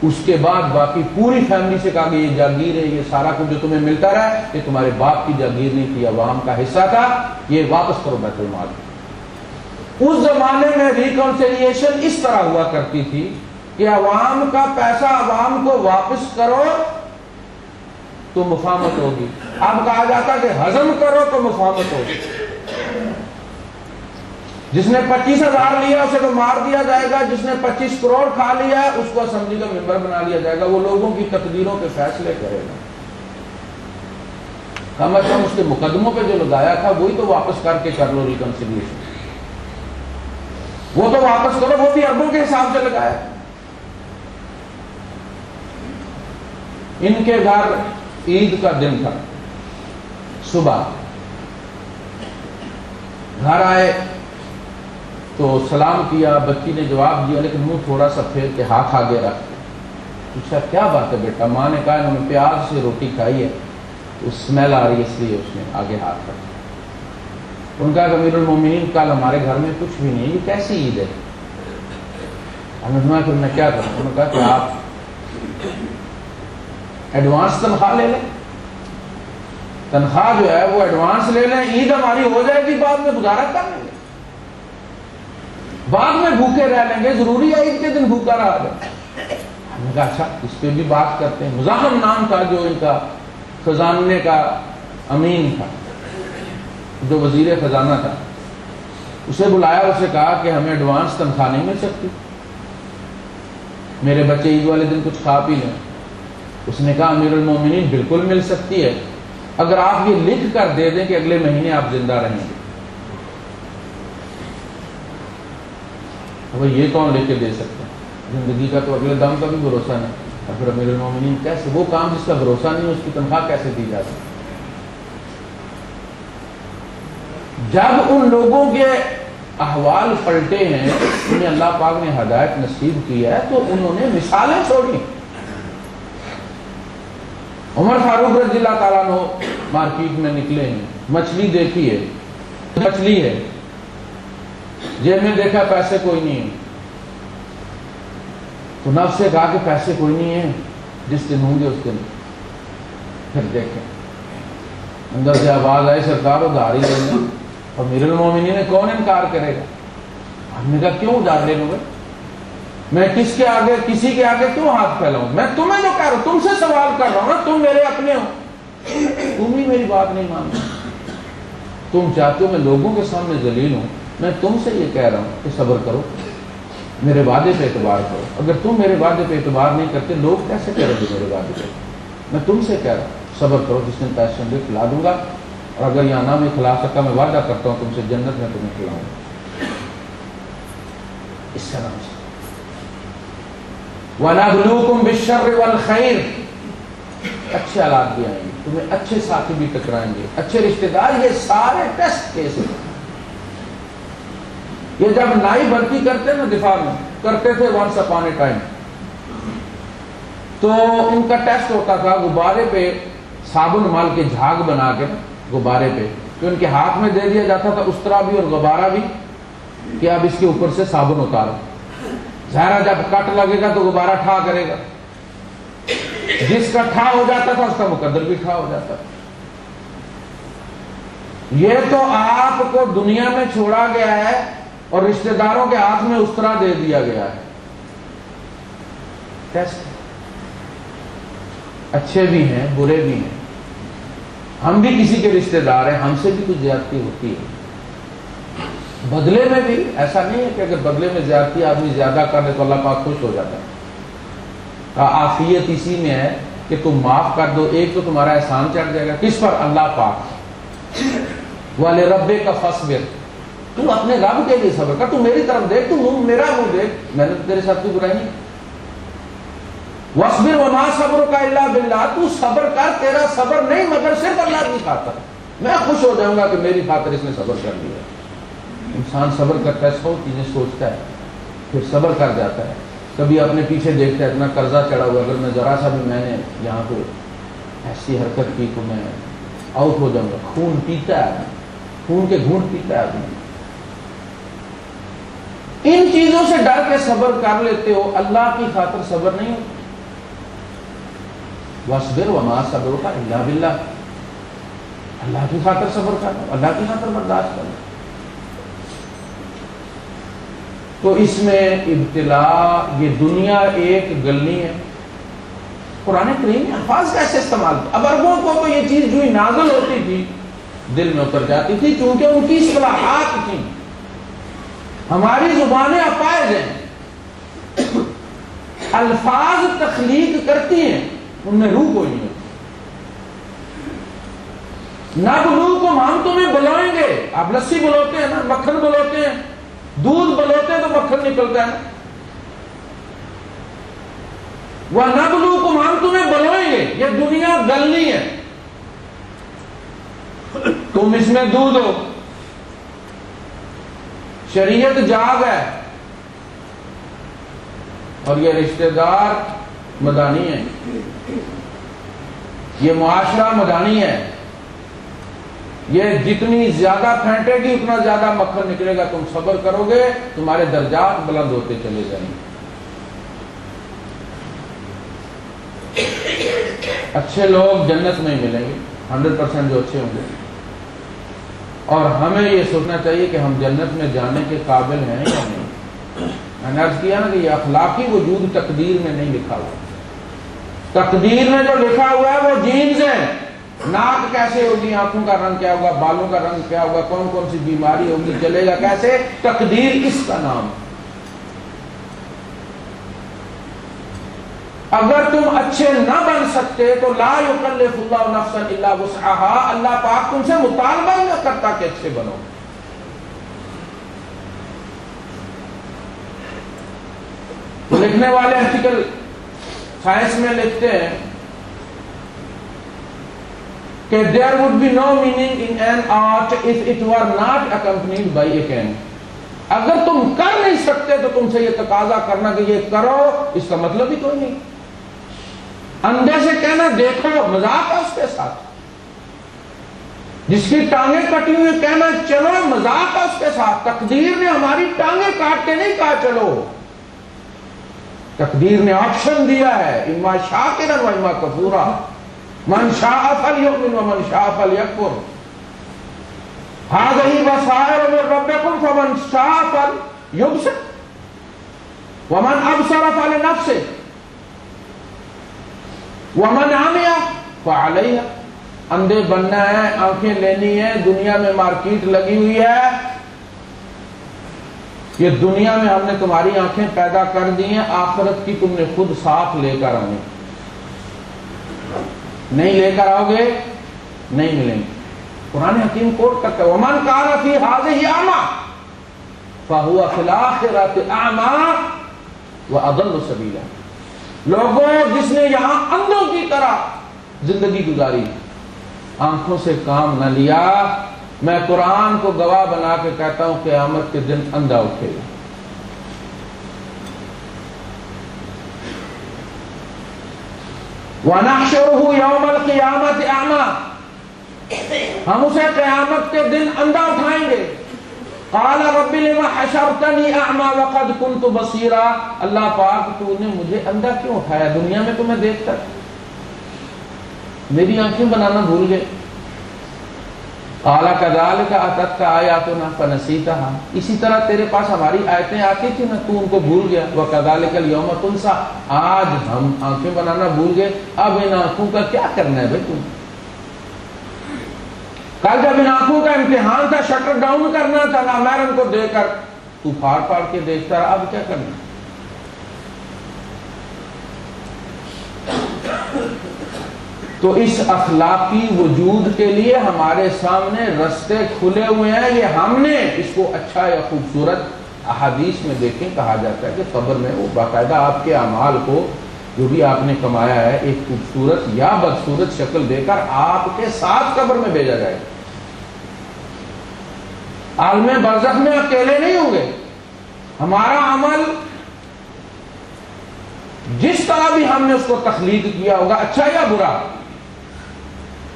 اس کے بعد باقی پوری فیملی سے کہا کہ یہ جاگیر ہے، یہ سارا کچھ جو تمہیں ملتا رہا یہ تمہارے باپ کی جاگیر نہیں تھی، عوام کا حصہ تھا، یہ واپس کرو بیت المال۔ اس زمانے میں ریکنسیلیشن اس طرح ہوا کرتی تھی کہ عوام کا پیسہ عوام کو واپس کرو تو مفاہمت ہوگی، اب کہا جاتا کہ ہضم کرو تو مفاہمت ہوگی۔ جس نے 25,000 لیا اسے تو مار دیا جائے گا، جس نے 25 کروڑ کھا لیا ہے اس کو اسمبلی کا ممبر بنا لیا جائے گا، وہ لوگوں کی تقدیروں کے فیصلے کرے گا۔ کم از کم اس کے مقدموں پہ جو لگایا تھا وہی تو واپس کر کے کر لو ریکنسیلیشن، وہ تو واپس کرو، وہ بھی اربوں کے حساب سے لگایا۔ ان کے گھر عید کا دن تھا، صبح گھر آئے تو سلام کیا، بچی نے جواب دیا لیکن منہ تھوڑا سا پھیر کے ہاتھ آگے رکھ کے پوچھا کیا بات ہے بیٹا؟ ماں نے کہا انہوں نے پیاز سے روٹی کھائی ہے تو اسمیل آ رہی ہے اس لیے اس نے آگے ہاتھ رکھا۔ ان کا کہ امیر المومنین کل ہمارے گھر میں کچھ بھی نہیں، یہ کیسی عید ہے؟ ہم نے سنا کہ میں کیا کروں؟ انہوں نے کہا کہ آپ ایڈوانس تنخواہ لے لیں، تنخواہ جو ہے وہ ایڈوانس لے لیں، عید ہماری ہو جائے گی، بعد میں گزارا کر لیں گے، بعد میں بھوکے رہ لیں گے، ضروری ہے عید کے دن بھوکا رہا جائے۔ ہم نے کہا اچھا اس پہ بھی بات کرتے ہیں۔ مزاحم نام تھا جو ان کا خزانے کا امین تھا، جو وزیر خزانہ تھا، اسے بلایا، اسے کہا کہ ہمیں ایڈوانس تنخواہ نہیں مل سکتی، میرے بچے عید والے دن کچھ کھا پی لیں۔ اس نے کہا امیر المومنین بالکل مل سکتی ہے، اگر آپ یہ لکھ کر دے دیں کہ اگلے مہینے آپ زندہ رہیں گے۔ اب یہ کون لے کے دے سکتے ہیں؟ زندگی کا تو اگلے دم کا بھی بھروسہ نہیں، اور پھر امیر المومنین کیسے، وہ کام جس کا بھروسہ نہیں اس کی تنخواہ کیسے دی جا سکتی؟ جب ان لوگوں کے احوال پلٹے ہیں، انہیں اللہ پاک نے ہدایت نصیب کی ہے، تو انہوں نے مثالیں چھوڑی۔ عمر فاروق رضی اللہ تعالیٰ عنہ مارکیٹ میں نکلے ہیں، مچھلی دیکھی ہے، مچھلی ہے، جیب میں دیکھا پیسے کوئی نہیں ہے، تو نفس سے کہا کہ پیسے کوئی نہیں ہے، جس دن ہوں گے اس دن پھر دیکھیں۔ اندر سے آواز آئی سرکار ادھار ہی لے لیں، اور امیر المومنین نے کون انکار کرے گا؟ ہم نے کہا کیوں ادھار لے لوں گے، میں کس کے آگے، کسی کے آگے کیوں ہاتھ پھیلاؤں؟ میں تمہیں تو کہہ رہا ہوں، تم سے سوال کر رہا ہوں نا، تم میرے اپنے ہو، تم ہی میری بات نہیں مانتے، تم چاہتے ہو میں لوگوں کے سامنے ذلیل ہوں، میں تم سے یہ کہہ رہا ہوں کہ صبر کرو، میرے وعدے پہ اعتبار کرو، اگر تم میرے وعدے پہ اعتبار نہیں کرتے لوگ کیسے کریں گے میرے وعدے پہ؟ میں تم سے کہہ رہا ہوں صبر کرو، جس دن پیسے ہوں گے کھلا دوں گا، اور اگر یہاں نہ میں کھلا سکا میں وعدہ کرتا ہوں تم سے جنت میں تمہیں کھلاؤں گا۔ اس کا نام سے وَنَبْلُوكُمْ بِالشَّرِّ وَالْخَيْرِ، اچھے حالات بھی آئیں گے، تمہیں اچھے ساتھی بھی ٹکرائیں گے، اچھے رشتہ دار، یہ سارے ٹیسٹ کیس ہیں۔ یہ جب نائی بھرتی کرتے نا دفاع میں کرتے تھے once upon a time، تو ان کا ٹیسٹ ہوتا تھا غبارے پہ صابن مال کے جھاگ بنا کے، غبارے پہ جو ان کے ہاتھ میں دے دیا جاتا تھا، اس طرح بھی اور غبارہ بھی، کہ اب اس کے اوپر سے صابن اتارو، ظاہرہ جب کٹ لگے گا تو غبارہ ٹھا کرے گا، جس کا ٹھا ہو جاتا تھا اس کا مقدر بھی ٹھا ہو جاتا تھا۔ یہ تو آپ کو دنیا میں چھوڑا گیا ہے اور رشتہ داروں کے ہاتھ میں اس طرح دے دیا گیا ہے۔ ٹیسٹ اچھے بھی ہیں برے بھی ہیں، ہم بھی کسی کے رشتہ دار ہیں، ہم سے بھی کچھ زیادتی ہوتی ہے، بدلے میں بھی ایسا نہیں ہے کہ اگر بدلے میں زیادتی آدمی زیادہ کر لے تو اللہ پاک خوش ہو جاتا ہے۔ عافیت اسی میں ہے کہ تم معاف کر دو، ایک تو تمہارا احسان چڑھ جائے گا، کس پر؟ اللہ پاک۔ وَلِرَبِّكَ فَاصْبِرْ، تو اپنے رب کے لیے صبر کر، تو میری طرف دیکھ، تو میرا منہ دیکھ، میں نے تیرے ساتھ کوئی برائی نہیں۔ وَاصْبِرْ وَمَا صَبْرُكَ إِلَّا بِاللَّهِ، تو صبر کر، تیرا صبر نہیں مگر صرف اللہ کی خاطر، میں خوش ہو جاؤں گا کہ میری خاطر اس نے صبر کر لیا۔ انسان صبر کرتا ہے، سو چیزیں سوچتا ہے، پھر صبر کر جاتا ہے، کبھی اپنے پیچھے دیکھتا ہے اتنا قرضہ چڑھا ہوا، اگر میں ذرا سا بھی میں نے یہاں کو ایسی حرکت کی تو میں آؤٹ ہو جاؤں گا، خون پیتا ہے، خون کے گھونٹ پیتا ہے آدمی۔ ان چیزوں سے ڈر کے صبر کر لیتے ہو، اللہ کی خاطر صبر نہیں ہوتا۔ وَاصْبِرْ وَمَا صَبْرُكَ إِلَّا بِاللَّهِ، اللہ کی خاطر صبر کرنا، اللہ کی خاطر برداشت کرنا۔ تو اس میں ابتلا، یہ دنیا ایک گلنی ہے۔ قرآن کریم میں الفاظ کیسے استعمال کیا؟ اب عربوں کو تو یہ چیز جو ہی نازل ہوتی تھی دل میں اتر جاتی تھی، چونکہ ان کی اصطلاحات تھیں، ہماری زبانیں اپائز ہیں، الفاظ تخلیق کرتی ہیں، ان میں روح کوئی نہیں ہوتی۔ نبلوکم، ہم تمہیں بلوائیں گے، آپ لسی بلوتے ہیں نا، مکھن بلوتے ہیں، دودھ بلوتے ہیں تو مکھن نکلتا ہے۔ وَنَبْلُوكُمْ، ہم تمہیں بلوائیں گے، یہ دنیا گلنی ہے، تم اس میں دودھ ہو، شریعت جاگ ہے، اور یہ رشتہ دار مدانی ہے، یہ معاشرہ مدانی ہے، یہ جتنی زیادہ پھینٹے گی اتنا زیادہ مکھن نکلے گا، تم صبر کرو گے تمہارے درجات بلند ہوتے چلے جائیں گے۔ اچھے لوگ جنت میں ہی ملیں گے، 100% جو اچھے ہوں گے. اور ہمیں یہ سوچنا چاہیے کہ ہم جنت میں جانے کے قابل ہیں یا نہیں. میں نے عرض کیا نا کہ یہ اخلاقی وجود تقدیر میں نہیں لکھا ہوا. تقدیر میں جو لکھا ہوا ہے وہ جینز ہیں. ناک کیسے ہوگی, آنکھوں کا رنگ کیا ہوگا, بالوں کا رنگ کیا ہوگا, کون کون سی بیماری ہوگی, چلے گا کیسے, تقدیر اس کا نام. اگر تم اچھے نہ بن سکتے تو لا یکلف اللہ نفسا الا وسعها, اللہ پاک تم سے مطالبہ ہی نہ کرتا کہ اچھے بنو. تو لکھنے والے آرٹیکل سائنس میں لکھتے ہیں کہ there would be no meaning in an art if it were not accompanied by a can. اگر تم کر نہیں سکتے تو تم سے یہ تقاضا کرنا کہ یہ کرو, اس کا مطلب ہی کوئی نہیں. اندھے سے کہنا دیکھو, مذاق ہے اس کے ساتھ. جس کی ٹانگیں کٹی ہوئی کہنا چلو, مذاق ہے اس کے ساتھ. تقدیر نے ہماری ٹانگیں کاٹ کے نہیں کہا چلو. تقدیر نے آپشن دیا ہے, اما شاکرا و اما کفورا, من شاء فلیؤمن ومن شاء فلیکفر. هذه بصائر من ربکم فمن شاء فلیبصر ومن ابصر فلنفسه ومن عمي فعليها. اندھے بننا ہے, آنکھیں لینی ہے. دنیا میں مارکیٹ لگی ہوئی ہے. یہ دنیا میں ہم نے تمہاری آنکھیں پیدا کر دی ہیں, آخرت کی تم نے خود ساتھ لے کر آنی. نہیں لے کر آؤ گے نہیں ملیں گے. قرآن حکیم کوٹ کرتا ہے ومن کان فی ہذہ اعمی فہو فی الآخرۃ اعمی واضل سبیلا. لوگوں, جس نے یہاں اندھوں کی طرح زندگی گزاری, آنکھوں سے کام نہ لیا, میں قرآن کو گواہ بنا کے کہتا ہوں قیامت کے دن اندھا اٹھے گا. وَنَحْشُرُهُ يَوْمَ الْقِيَامَةِ أَعْمَى, ہم اسے قیامت کے دن اندھا اٹھائیں گے. قَالَ رَبِّ لِمَ حَشَرْتَنِي أَعْمَى وَقَدْ كُنْتُ بَصِيرًا. اللہ پاک تو نے مجھے اندھا کیوں اٹھایا, دنیا میں تو میں دیکھتا, میری آنکھیں بنانا بھول گئے. قَالَ كَذَلِكَ أَتَتْكَ آيَاتُنَا فَنَسِيتَهَا, اسی طرح تیرے پاس ہماری آیتیں آتی تھی نا, تو ان کو بھول گیا. وَكَذَلِكَ الْيَوْمَ تُنْسَى, آج ہم آنکھیں بنانا بھول گئے. اب ان آنکھوں کا کیا کرنا ہے بھائی تم؟ کل جب ان آنکھوں کا امتحان تھا, شٹر ڈاؤن کرنا تھا, نامحرم کو دے کر تو پھاڑ پھاڑ کے دیکھتا رہا. اب کیا کرنا؟ تو اس اخلاقی وجود کے لیے ہمارے سامنے رستے کھلے ہوئے ہیں. یہ ہم نے اس کو اچھا یا خوبصورت احادیث میں دیکھیں, کہا جاتا ہے کہ قبر میں وہ باقاعدہ آپ کے اعمال کو جو بھی آپ نے کمایا ہے ایک خوبصورت یا بدصورت شکل دے کر آپ کے ساتھ قبر میں بھیجا جائے. عالم برزخ میں اکیلے نہیں ہوں گے. ہمارا عمل جس طرح بھی ہم نے اس کو تخلیق کیا ہوگا, اچھا یا برا,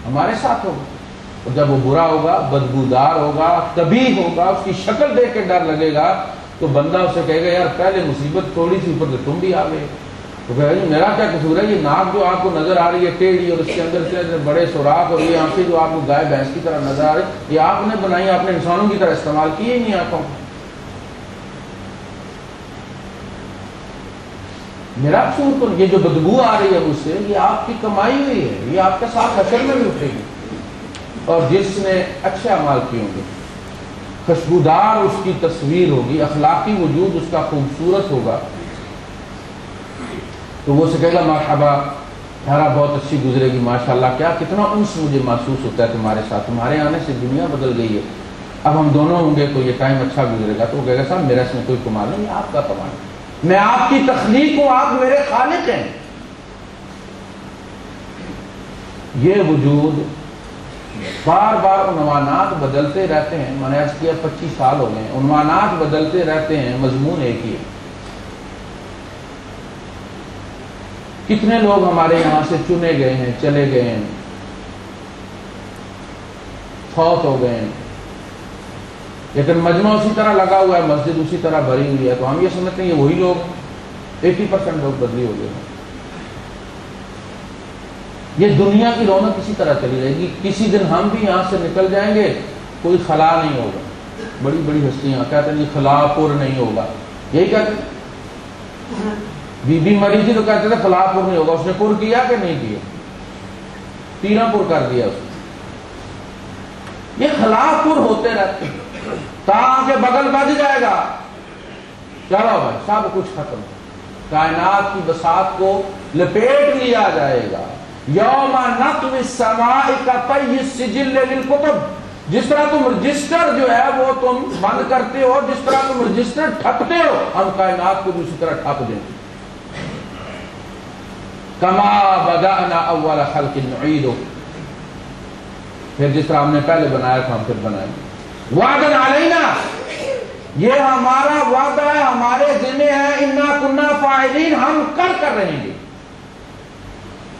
ہمارے ساتھ ہوگا. اور جب وہ برا ہوگا, بدبودار ہوگا, کبھی ہوگا, اس کی شکل دیکھ کے ڈر لگے گا, تو بندہ اسے کہے گا یار پہلے مصیبت تھوڑی سی, اوپر سے تم بھی آ گئے. تو کہے گا میرا کیا قصور ہے, یہ ناک جو آپ کو نظر آ رہی ہے ٹیڑھی, اور اس کے اندر سے بڑے سوراخ, اور یہ آنکھیں جو آپ کو گائے بھینس کی طرح نظر آ رہی, یہ آپ نے بنائی, آپ نے انسانوں کی طرح استعمال کی ہی نہیں آنکھوں. میرا قصور تو یہ جو بدبو آ رہی ہے مجھ سے, یہ آپ کی کمائی ہوئی ہے, یہ آپ کے ساتھ حشر میں بھی اٹھے گی. اور جس نے اچھے اعمال کیے ہوں گے, خوشبودار اس کی تصویر ہوگی, اخلاقی وجود اس کا خوبصورت ہوگا, تو وہ سے کہے گا مرحبا, تمہارا بہت اچھی گزرے گی, ماشاءاللہ, کیا کتنا انس مجھے محسوس ہوتا ہے تمہارے ساتھ, تمہارے آنے سے دنیا بدل گئی ہے, اب ہم دونوں ہوں گے تو یہ ٹائم اچھا گزرے گا. تو وہ کہے گا صاحب میرا اس میں کوئی کمال نہیں, آپ کا کمال, میں آپ کی تخلیق ہوں, آپ میرے خالق ہیں. یہ وجود بار بار عنوانات بدلتے رہتے ہیں. میں نے عرض کیا 25 سال ہو گئے ہیں, عنوانات بدلتے رہتے ہیں, مضمون ایک ہی ہے. کتنے لوگ ہمارے یہاں سے چنے گئے ہیں, چلے گئے ہیں, فوت ہو گئے ہیں, لیکن مجمع اسی طرح لگا ہوا ہے, مسجد اسی طرح بھری ہوئی ہے. تو ہم یہ سمجھتے ہیں یہ وہی لوگ, 80% لوگ بدلی ہو گئے ہیں. یہ دنیا کی رونق اسی طرح چلی رہے گی. کسی دن ہم بھی یہاں سے نکل جائیں گے, کوئی خلا نہیں ہوگا. بڑی بڑی ہستیاں کہتے ہیں خلا پور نہیں ہوگا, یہی کہتے ہیں. بی بی مری تھی تو کہتے تھے خلا پور نہیں ہوگا. اس نے پور کیا کہ نہیں کیا؟ تیرہ پور کر دیا اس نے. یہ خلا پور ہوتے رہتے ہیں تاکہ بغل بج جائے گا, چلو بھائی سب کچھ ختم, کائنات کی بساط کو لپیٹ لیا جائے گا. یوم نطوی السماء کطی السجل للکتب, جس طرح تم رجسٹر جو ہے وہ تم بند کرتے ہو, جس طرح تم رجسٹر ٹھپتے ہو, ہم کائنات کو دوسری طرح ٹھپ دیں گے. کما بدأنا اول خلق نعید, پھر جس طرح ہم نے پہلے بنایا تھا ہم پھر بنائیں گے. وعدن علینا, یہ ہمارا وعدہ ہے, ہمارے ذمہ ہے. انا کنا فاعلین, ہم کر رہیں گے.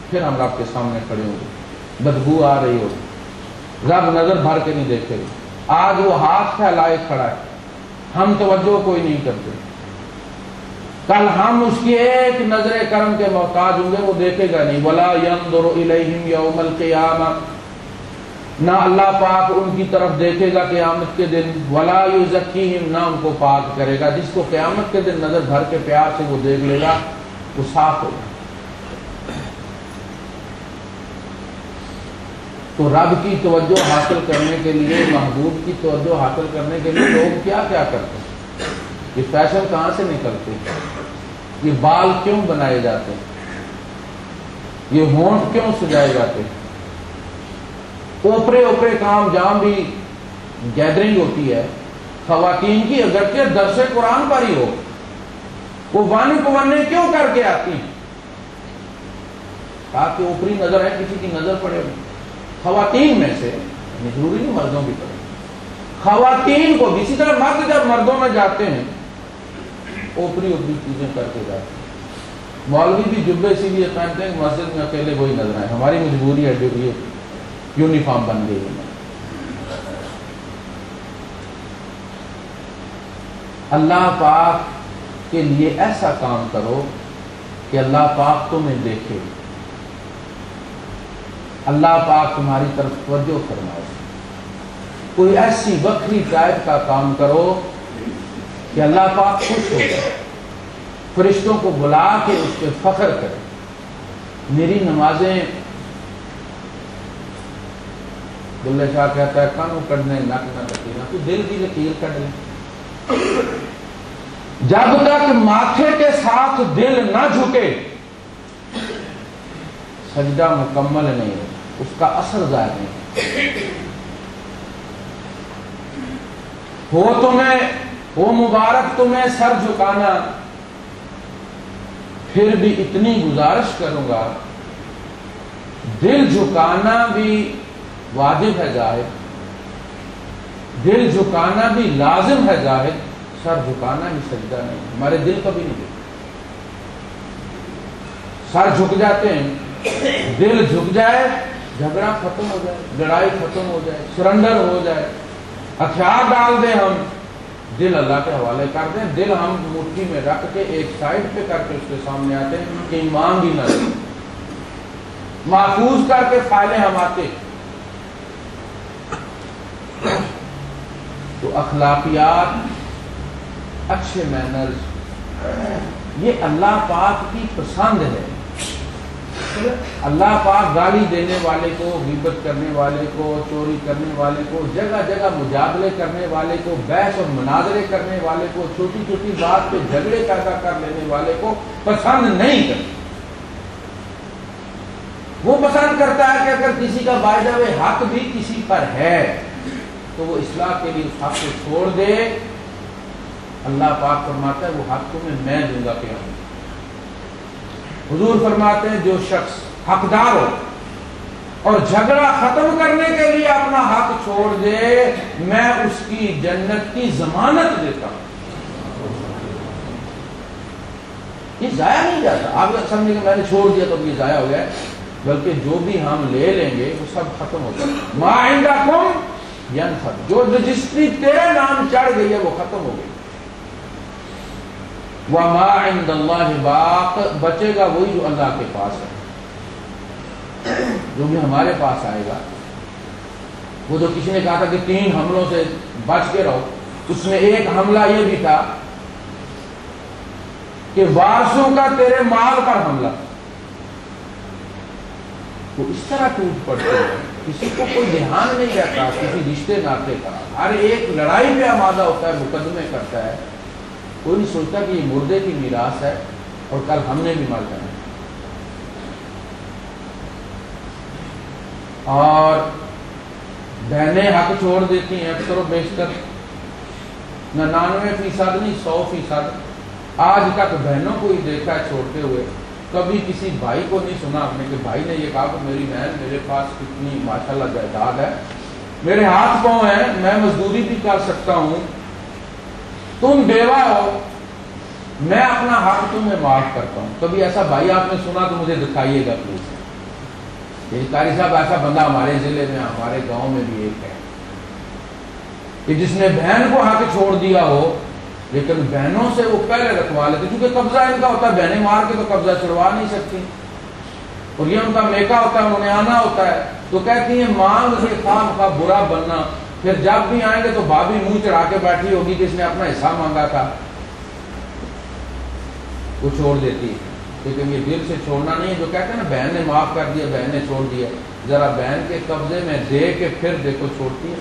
پھر ہم رب کے سامنے کھڑے ہوں گے, بدبو آ رہی ہوگی, رب نظر بھر کے نہیں دیکھے گا. آج وہ ہاتھ پھیلائے کھڑا ہے, ہم توجہ کوئی نہیں کرتے. کل ہم اس کی ایک نظر کرم کے محتاج ہوں گے, وہ دیکھے گا نہیں. ولا ينظر الیہم یوم القیامہ, نہ اللہ پاک ان کی طرف دیکھے گا قیامت کے دن. ولا یزکیہم, نہ ان کو پاک کرے گا. جس کو قیامت کے دن نظر بھر کے پیار سے وہ دیکھ لے گا وہ صاف ہوگا. تو رب کی توجہ حاصل کرنے کے لیے, محبوب کی توجہ حاصل کرنے کے لیے لوگ کیا کیا کرتے ہیں. یہ فیشن کہاں سے نکلتے ہیں, یہ بال کیوں بنائے جاتے ہیں, یہ ہونٹ کیوں سجائے جاتے ہیں. اوپرے کام جہاں بھی گیدرنگ ہوتی ہے خواتین کی, اگرچہ درس قرآن پر ہی ہو, وہ وانی پونے کیوں کر کے آتی ہیں, تاکہ اوپری نظر ہے کسی کی نظر پڑے. خواتین میں سے, ضروری نہیں مردوں کی طرح, خواتین کو بھی اسی طرح مرد جب مردوں میں جاتے ہیں اوپری چیزیں کر کے جاتے ہیں. مولوی بھی جبے اسی لیے پہنتے ہیں مسجد میں اکیلے وہی نظر آئے. ہماری مجبوری ہے جو یہ یونیفارم بن گئی ہے. اللہ پاک کے لیے ایسا کام کرو کہ اللہ پاک تمہیں دیکھے, اللہ پاک تمہاری طرف توجہ فرمائے. کوئی ایسی وکری ٹائپ کا کام کرو کہ اللہ پاک خوش ہو جائے, فرشتوں کو بلا کے اس پہ فخر کرے. میری نمازیں, بلے شاہ کہتا ہے کانوں کٹنے نک نہ کٹینا, تو دل کی لکیر کٹ لیں. جب تک ماتھے کے ساتھ دل نہ جھکے سجدہ مکمل نہیں ہو, اس کا اثر ظاہر نہیں ہو. مبارک تمہیں سر جھکانا, پھر بھی اتنی گزارش کروں گا, دل جھکانا بھی واجب ہے زاہد, دل جھکانا بھی لازم ہے زاہد, سر جھکانا ہی سجدہ نہیں. ہمارے دل کبھی نہیں جھکتے, سر جھک جاتے ہیں. دل جھک جائے جھگڑا ختم ہو جائے, لڑائی ختم ہو جائے, سرنڈر ہو جائے, ہتھیار ڈال دیں ہم, دل اللہ کے حوالے کر دیں. دل ہم مٹھی میں رکھ کے ایک سائڈ پہ کر کے اس کے سامنے آتے ہیں کہ ایمان بھی نہ لیں, محفوظ کر کے فائلیں ہم آتے. تو اخلاقیات, اچھے مینرز, یہ اللہ پاک کی پسند ہے. اللہ پاک گالی دینے والے کو, غیبت کرنے والے کو, چوری کرنے والے کو, جگہ جگہ مجادلے کرنے والے کو, بحث اور مناظرے کرنے والے کو, چھوٹی چھوٹی بات پہ جھگڑے پیدا کر لینے والے کو پسند نہیں کرتا. وہ پسند کرتا ہے کہ اگر کسی کا بائی دا وے حق بھی کسی پر ہے تو وہ اصلاح کے لیے اس حق کو چھوڑ دے. اللہ پاک فرماتا ہے وہ حق تمہیں میں دوں گا قیامت. حضور فرماتے ہیں جو شخص حقدار ہو اور جھگڑا ختم کرنے کے لیے اپنا حق چھوڑ دے, میں اس کی جنت کی ضمانت دیتا ہوں. یہ ضائع نہیں جاتا. آپ سمجھیں کہ میں نے چھوڑ دیا تو یہ ضائع ہو گیا, بلکہ جو بھی ہم لے لیں گے وہ سب ختم ہو جائے. ما عندکم ینفد, جو رجسٹری تیرے نام چڑھ گئی ہے وہ ختم ہو گئی. وَمَا عِندَ اللَّهِ بَاقٍ, بچے گا وہی جو اللہ کے پاس ہے. جو بھی ہمارے پاس آئے گا، وہ جو کسی نے کہا تھا کہ 3 حملوں سے بچ کے رہو، اس میں ایک حملہ یہ بھی تھا کہ وارثوں کا تیرے مال پر حملہ. وہ اس طرح ٹوٹ پڑتے ہیں، کسی کو کوئی دھیان نہیں رہتا کسی رشتے ناطے کا، ہر ایک لڑائی پہ آمادہ ہوتا ہے، مقدمے کرتا ہے، کوئی نہیں سوچتا کہ یہ مردے کی میراث ہے اور کل ہم نے بھی مر جانا. اور بہنیں حق چھوڑ دیتی ہیں اکثر و بیشتر، 99% نہیں 100%. آج تک بہنوں کو ہی دیکھا ہے چھوڑتے ہوئے، کبھی کسی بھائی کو نہیں سنا ہم نے کہ بھائی نے یہ کہا کہ میری بہن میرے پاس کتنی ماشاءاللہ جائیداد ہے، میرے ہاتھ پاؤں ہیں، میں مزدوری بھی کر سکتا ہوں، تم بیوہ ہو، میں اپنا حق تمہیں معاف کرتا ہوں. کبھی ایسا بھائی آپ نے سنا تو مجھے دکھائیے گا پلیز. یہ قاری صاحب ایسا بندہ ہمارے ضلع میں ہمارے گاؤں میں بھی ایک ہے کہ جس نے بہن کو حق چھوڑ دیا ہو لیکن بہنوں سے وہ پہلے رکھوا لیتے، کیونکہ قبضہ ان کا ہوتا ہے، بہنیں مار کے تو قبضہ چھڑوا نہیں سکتی، اور یہ ان کا میکا ہوتا ہے، انہوں نے آنا ہوتا ہے، تو کہتی ہیں مانگ سے خام کا برا بننا. پھر جب بھی آئیں گے تو بھابھی منہ چڑھا کے بیٹھی ہوگی کہ اس نے اپنا حصہ مانگا تھا، وہ چھوڑ دیتی ہے. لیکن یہ دل سے چھوڑنا نہیں ہے. جو کہتے ہیں نا بہن نے معاف کر دیا، بہن نے چھوڑ دیا، ذرا بہن کے قبضے میں دے کے پھر دیکھو چھوڑتی ہے.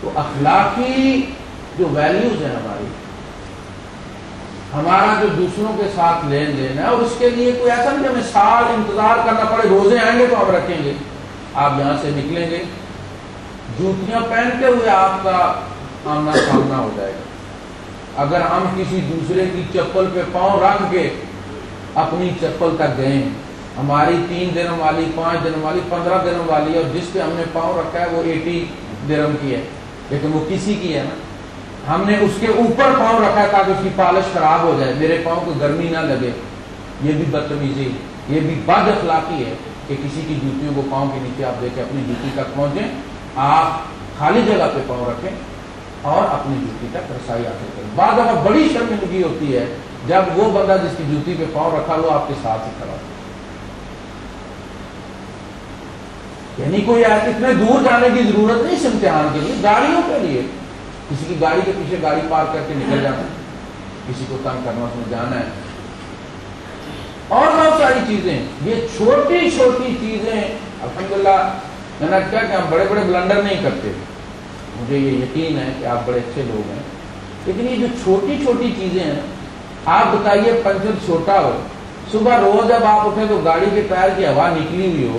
تو اخلاقی جو ویلیوز ہیں ہمارا جو دوسروں کے ساتھ لین دین ہے، اور اس کے لیے کوئی ایسا نہیں کہ ہمیں سال انتظار کرنا پڑے، روزے آئیں گے تو ہم رکھیں گے. آپ یہاں سے نکلیں گے جوتیاں پہنتے ہوئے آپ کا آمنا سامنا ہو جائے گا. اگر ہم کسی دوسرے کی چپل پہ پاؤں رکھ کے اپنی چپل تک گئے، ہماری 3 درہم والی، 5 درہم والی، 15 درہم والی، اور جس پہ ہم نے پاؤں رکھا ہے وہ 80 درہم کی ہے، لیکن وہ کسی کی ہے نا. ہم نے اس کے اوپر پاؤں رکھا ہے تاکہ اس کی پالش خراب ہو جائے، میرے پاؤں کو گرمی نہ لگے. یہ بھی بدتمیزی، یہ بھی بد اخلاقی ہے کہ کسی کی جوتیوں کو پاؤں کے نیچے آپ دیکھیں اپنی جوتی تک پہنچیں. آپ خالی جگہ پہ پاؤں رکھیں اور اپنی جوتی تک رسائی حاصل کریں. بعض دفعہ بڑی شرمندگی ہوتی ہے جب وہ بندہ جس کی جوتی پہ پاؤں رکھا وہ آپ کے ساتھ ہی کھڑا ہو. یعنی کوئی اتنے دور جانے کی ضرورت نہیں اس امتحان کے لیے، گاڑیوں کے لیے کسی کی گاڑی کے پیچھے گاڑی پارک کر کے نکل جانا ہے، کسی کو تنگ کرنا، اس میں جانا ہے، اور بہت ساری چیزیں. یہ چھوٹی چھوٹی چیزیں الحمدللہ میں نے کہا کہ ہم بڑے بڑے بلنڈر نہیں کرتے، مجھے یہ یقین ہے کہ آپ بڑے اچھے لوگ ہیں، لیکن یہ جو چھوٹی چھوٹی چیزیں ہیں، آپ بتائیے پنچر چھوٹا ہو، صبح روز جب آپ اٹھیں تو گاڑی کے ٹائر کی ہوا نکلی ہوئی ہو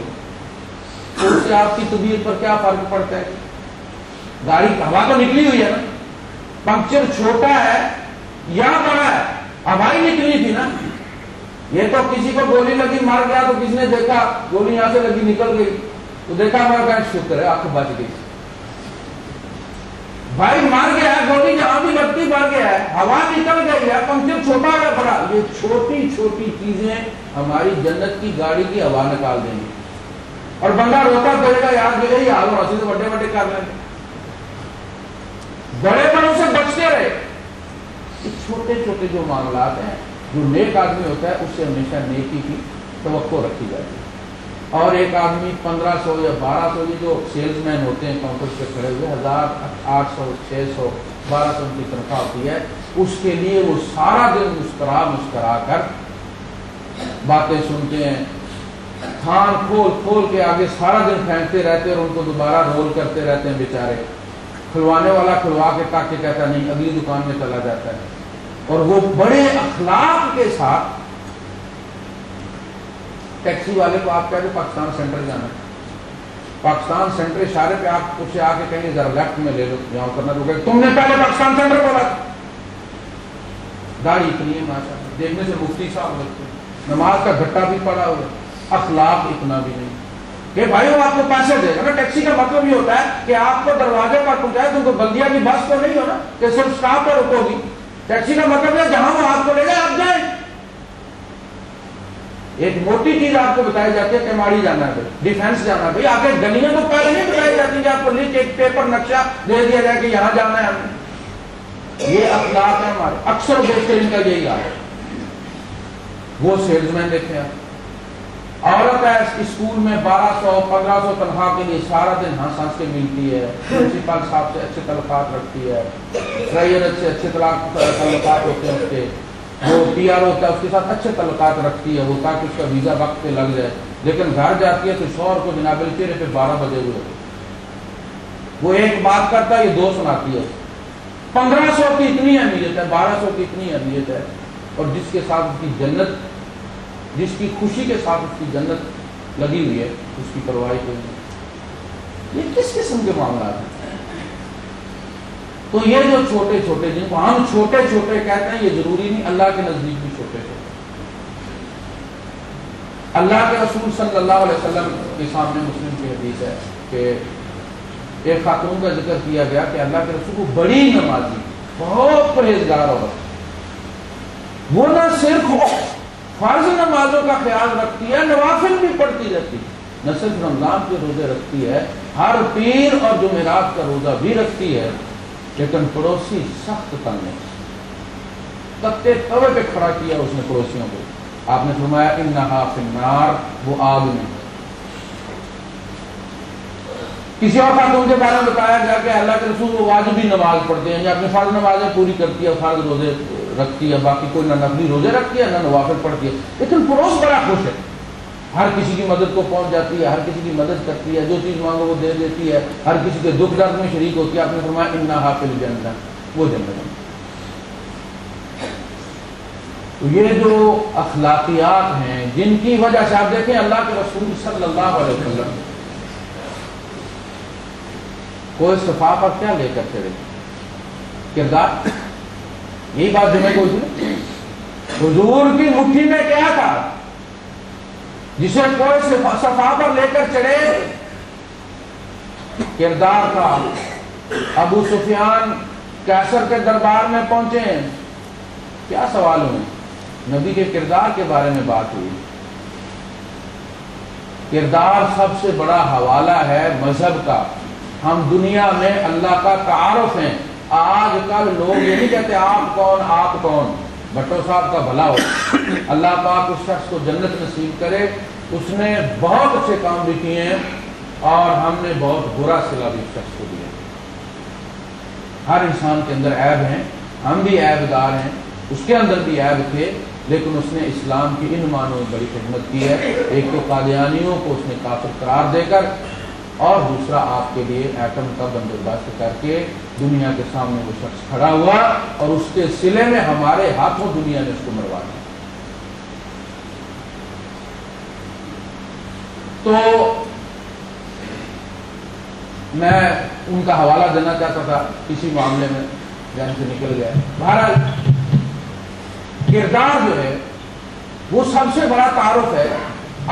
تو اس سے آپ کی طبیعت پر کیا فرق پڑتا ہے؟ گاڑی ہوا تو نکلی ہوئی ہے نا، پنکچر چھوٹا ہے یا بڑا ہے، ہوا ہی نکلی تھی نا. یہ تو کسی کو گولی لگی مر گیا تو کسی نے دیکھا گولی یہاں سے لگی نکل گئی تو دیکھا ہمارا گاڑی شکر ہے آنکھ بچ گئی. بھائی مر گیا ہے، گولی جہاں بھی لگتی مر گیا ہے، ہوا نکل گئی ہے، پنکچر چھوٹا ہے بڑا. یہ چھوٹی چھوٹی چیزیں ہماری جنت کی گاڑی کی ہوا نکال دیں گی. اور بندہ روتا کرے گا یاد دے گا یہ حال ہونا چاہیے، بڑے بڑے کر لیں گے، بڑے بڑوں سے بچتے رہے. یہ چھوٹے چھوٹے جو معاملات ہیں، جو نیک آدمی ہوتا ہے اس سے ہمیشہ نیکی کی توقع رکھی جاتی ہے. اور ایک آدمی 1500 یا 1200، یہ جو سیلز مین ہوتے ہیں کاؤنٹر پہ کھڑے ہوئے، 1800 600 1200 ان کی تنخواہ ہوتی ہے، اس کے لیے وہ سارا دن مسکرا مسکرا کر باتیں سنتے ہیں، تھان کھول کھول کے آگے سارا دن پھینکتے رہتے اور ان کو دوبارہ رول کرتے رہتے ہیں بیچارے. کھلوانے والا کھلوا کے تاکہ کہتا نہیں، اگلی دکان میں چلا جاتا ہے. اور وہ بڑے اخلاق کے ساتھ ٹیکسی والے کو آپ کہتے ہیں پاکستان سینٹر جانا ہے، پاکستان سینٹر اشارے پہ آپ اسے آ کے کہیں ذرا لیفٹ میں لے لو، یہاں کرنا تو کہ تم نے پہلے پاکستان سینٹر بولا. گاڑی اتنی ہے ماشاءاللہ، دیکھنے سے مفتی صاحب لگتے ہیں، نماز کا گھٹا بھی پڑا ہوا، اخلاق اتنا بھی نہیں کہ بھائی وہ آپ کو پیسے دے گا نا. ٹیکسی کا مطلب یہ ہوتا ہے کہ آپ کو دروازے پر پہنچائے، تم کو بلدیہ کی بس تو نہیں ہو نا کہ صرف اسٹاپ پر رکو گی. ٹیکسی کا مطلب ہے جہاں وہ آپ کو لے جائے آپ جائیں. ایک موٹی چیز آپ کو بتائی جاتی ہے کہ ماڑی جانا ہے، ڈیفینس جانا ہے. بھائی آپ کے گلیاں تو پہلے نہیں بتائی جاتی کہ آپ کو لکھ ایک پیپر نقشہ دے دیا جائے کہ یہاں جانا ہے ہمیں. یہ اخلاق ہے ہمارے، اکثر بیشتر ان کا یہی حال ہے. وہ سیلز مین دیکھیں آپ، عورت ہے اسکول میں 1200-1500 تنخواہ کے لیے سارا دن ہنس ہنس کے ملتی ہے، پرنسپل صاحب سے اچھے تعلقات رکھتی ہے، ٹریئر سے اچھے تعلقات ہوتے ہیں، اس کے وہ پی آر ہوتا ہے اس کے ساتھ اچھے تعلقات رکھتی ہے وہ تاکہ اس کا ویزا وقت پہ لگ جائے، لیکن گھر جاتی ہے تو شوہر کو جناب چہرے پہ 12 بجے ہوئے، وہ ایک بات کرتا ہے یہ 2 سناتی ہے، 1500 کی اتنی اہمیت ہے، 1200 کی اتنی اہمیت ہے، اور جس کے ساتھ اس کی جنت، جس کی خوشی کے ساتھ اس کی جنت لگی ہوئی ہے اس کی پرواہ کوئی نہیں۔ یہ کس قسم کے معاملات ہیں؟ تو یہ جو چھوٹے چھوٹے جن کو ہم چھوٹے چھوٹے کہتے ہیں یہ ضروری نہیں، اللہ کے نزدیک بھی چھوٹے چھوٹے۔ اللہ کے رسول صلی اللہ علیہ وسلم کے سامنے مسلم کی حدیث ہے کہ ایک خاتون کا ذکر کیا گیا کہ اللہ کے رسول کو بڑی نمازی، بہت پرہیزگار عورت، وہ نہ صرف فرض نمازوں کا خیال رکھتی ہے، نوافل بھی پڑھتی رہتی ہے، نہ صرف رمضان کے روزے رکھتی ہے، ہر پیر اور جمعرات کا روزہ بھی رکھتی ہے، لیکن پڑوسی سخت تنگ ہے، تختے توے پہ کھڑا کیا اس نے پڑوسیوں کو، آپ نے فرمایا انہا فی النار، وہ آگ میں۔ کسی اور خاتون کے بارے میں بتایا گیا کہ اللہ کے رسول وہ واجبی نماز پڑھتے ہیں یا اپنی فرض نمازیں پوری کرتی ہے، فرض روزے رکھتی ہے، باقی کوئی نہ نفلی روزے رکھتی ہے نہ نوافل پڑھتی ہے، لیکن پڑوس بڑا خوش ہے، ہر کسی کی مدد کو پہنچ جاتی ہے، ہر کسی کی مدد کرتی ہے، جو چیز مانگو وہ دے دیتی ہے، ہر کسی کے دکھ درد میں شریک ہوتی ہے۔ آپ نے فرمایا انہا فی الجنہ، وہ جنت ہے۔ تو یہ جو اخلاقیات ہیں جن کی وجہ سے آپ دیکھیں اللہ کے رسول صلی اللہ علیہ وسلم کوئی صفا پر کیا لے کر چلے؟ کردار، یہی بات جو میں کوئی تھی، حضور کی مٹھی میں کیا تھا جسے کوئی صفا پر لے کر چڑھے؟ کردار کا۔ ابو سفیان کیسر کے دربار میں پہنچے ہیں، کیا سوال ہوئے؟ نبی کے کردار کے بارے میں بات ہوئی۔ کردار سب سے بڑا حوالہ ہے مذہب کا۔ ہم دنیا میں اللہ کا تعارف ہیں۔ آج کل لوگ یہ نہیں کہتے آپ کون آپ کون، بھٹو صاحب کا بھلا ہو، اللہ پاک اس شخص کو جنت نصیب کرے، اس نے بہت اچھے کام بھی کیے ہیں اور ہم نے بہت برا صلہ بھی اس شخص کو دیا۔ ہر انسان کے اندر عیب ہیں، ہم بھی عیب دار ہیں، اس کے اندر بھی عیب تھے، لیکن اس نے اسلام کی ان معنوں میں بڑی خدمت کی ہے۔ ایک تو قادیانیوں کو اس نے کافر قرار دے کر، اور دوسرا آپ کے لیے ایٹم کا بندوبست کر کے دنیا کے سامنے وہ شخص کھڑا ہوا اور اس کے صلے میں ہمارے ہاتھوں دنیا نے اس کو مروا دیا۔ تو میں ان کا حوالہ دینا چاہتا تھا، کسی معاملے میں ذہن سے نکل گیا۔ بہرحال کردار جو ہے وہ سب سے بڑا تعارف ہے۔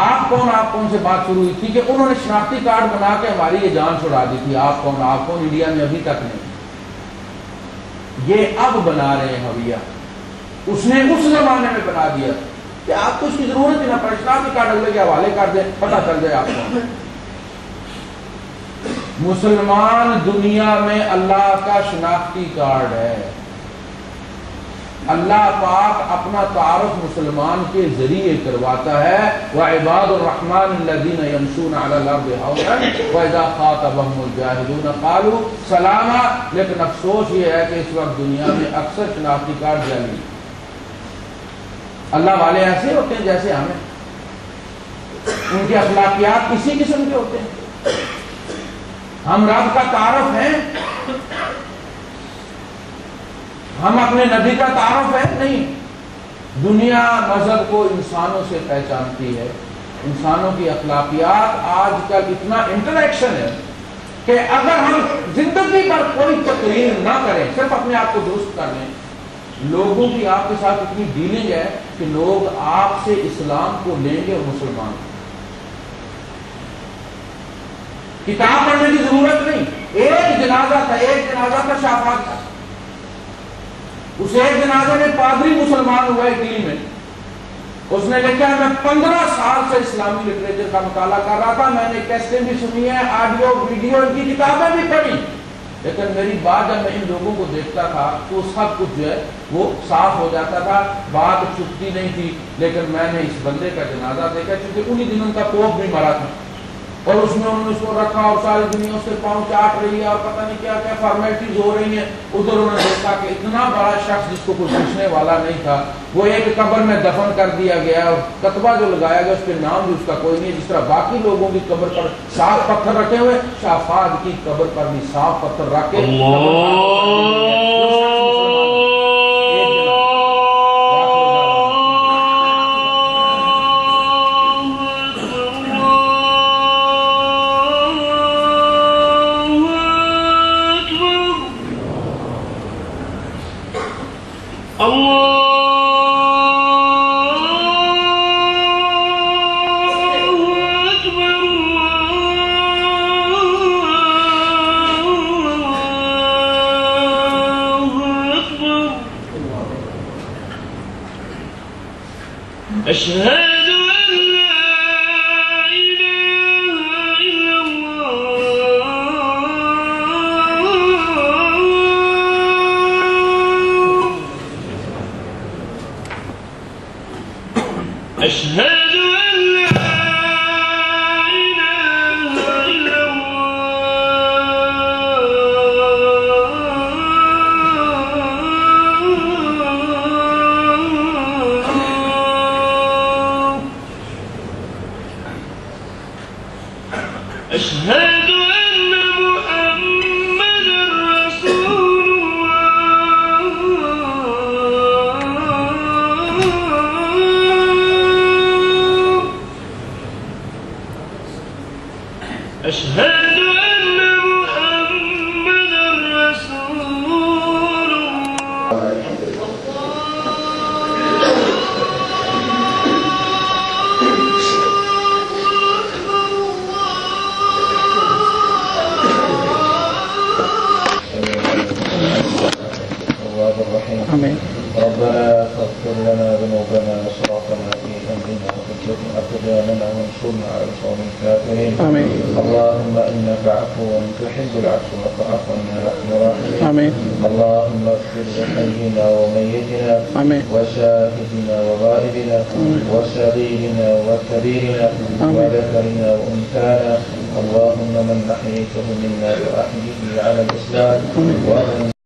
آپ کون سے بات شروع ہوئی تھی کہ انہوں نے شناختی کارڈ بنا کے ہماری یہ جان چھڑا دی تھی، آپ کون انڈیا میں ابھی تک نہیں، یہ اب بنا رہے ہیں ہویہ۔ اس نے اس زمانے میں بنا دیا کہ آپ کو اس کی ضرورت ہی نہ پڑے، شناختی کارڈ اگلے کے حوالے کر دیں، پتہ چل جائے آپ کو۔ مسلمان دنیا میں اللہ کا شناختی کارڈ ہے۔ اللہ پاک اپنا تعارف مسلمان کے ذریعے کرواتا ہے۔ وَعِبَادُ الرَّحْمَنِ الَّذِينَ يَمْشُونَ عَلَى الْأَرْضِ هَوْنًا وَإِذَا خَاطَبَهُمُ الْجَاهِلُونَ قَالُوا سَلَامًا۔ لیکن افسوس یہ ہے کہ اس وقت دنیا میں اکثر شناختی کارڈ جعلی۔ اللہ والے ایسے ہوتے ہیں جیسے ہمیں، ان کے اخلاقیات اسی قسم کے ہوتے ہیں۔ ہم رب کا تعارف ہیں، ہم اپنے نبی کا تعارف ہے نہیں۔ دنیا مذہب کو انسانوں سے پہچانتی ہے، انسانوں کی اخلاقیات آج کل اتنا انٹریکشن ہے کہ اگر ہم زندگی پر کوئی تقریر نہ کریں، صرف اپنے آپ کو درست کر لیں، لوگوں کی آپ کے ساتھ اتنی ڈیلنگ ہے کہ لوگ آپ سے اسلام کو لیں گے اور مسلمان۔ کتاب پڑھنے کی ضرورت نہیں، ایک جنازہ تھا شافعہ کا، اس ایک جنازے میں پادری مسلمان ہوا اٹلی میں، اس نے لکھا میں 15 سال سے اسلامی لٹریچر کا مطالعہ کر رہا تھا، میں نے کیسٹیں بھی سنی ہیں، آڈیو ویڈیو ان کی کتابیں بھی پڑھی، لیکن میری بات جب میں ان لوگوں کو دیکھتا تھا تو سب کچھ جو ہے وہ صاف ہو جاتا تھا، بات چھپتی نہیں تھی۔ لیکن میں نے اس بندے کا جنازہ دیکھا کیونکہ انہی دنوں کا پوپ بھی مرا تھا، اور اس میں انہوں نے اس کو رکھا اور ساری دنیا اس کے پاؤں چاٹ رہی ہے اور پتہ نہیں کیا کیا فارمیلٹیز ہو رہی ہیں۔ ادھر انہوں نے دیکھا کہ اتنا بڑا شخص جس کو کوئی پوچھنے والا نہیں تھا وہ ایک قبر میں دفن کر دیا گیا، اور کتبہ جو لگایا گیا اس کے نام بھی اس کا کوئی نہیں، جس طرح باقی لوگوں کی قبر پر صاف پتھر رکھے ہوئے، شاہ فہد کی قبر پر بھی صاف پتھر رکھ کے أشهد أن لا إله إلا الله أشهد أن لا إله إلا الله أشهد أن محمدا رسول الله أشهد أن محمدا رسول الله آمين. ربنا فاغفر لنا ذنوبنا واسرافنا في امرنا وثبت اقدامنا وانصرنا على القوم الكافرين. آمين. اللهم انك عفو تحب العفو فاعف عنا يا ارحم الراحمين. آمين. اللهم اغفر لحينا وميتنا آمين. وشاهدنا وغائبنا وصغيرنا وكبيرنا وذكرنا وانثانا. اللهم من احييته منا فاحيه على الاسلام ومن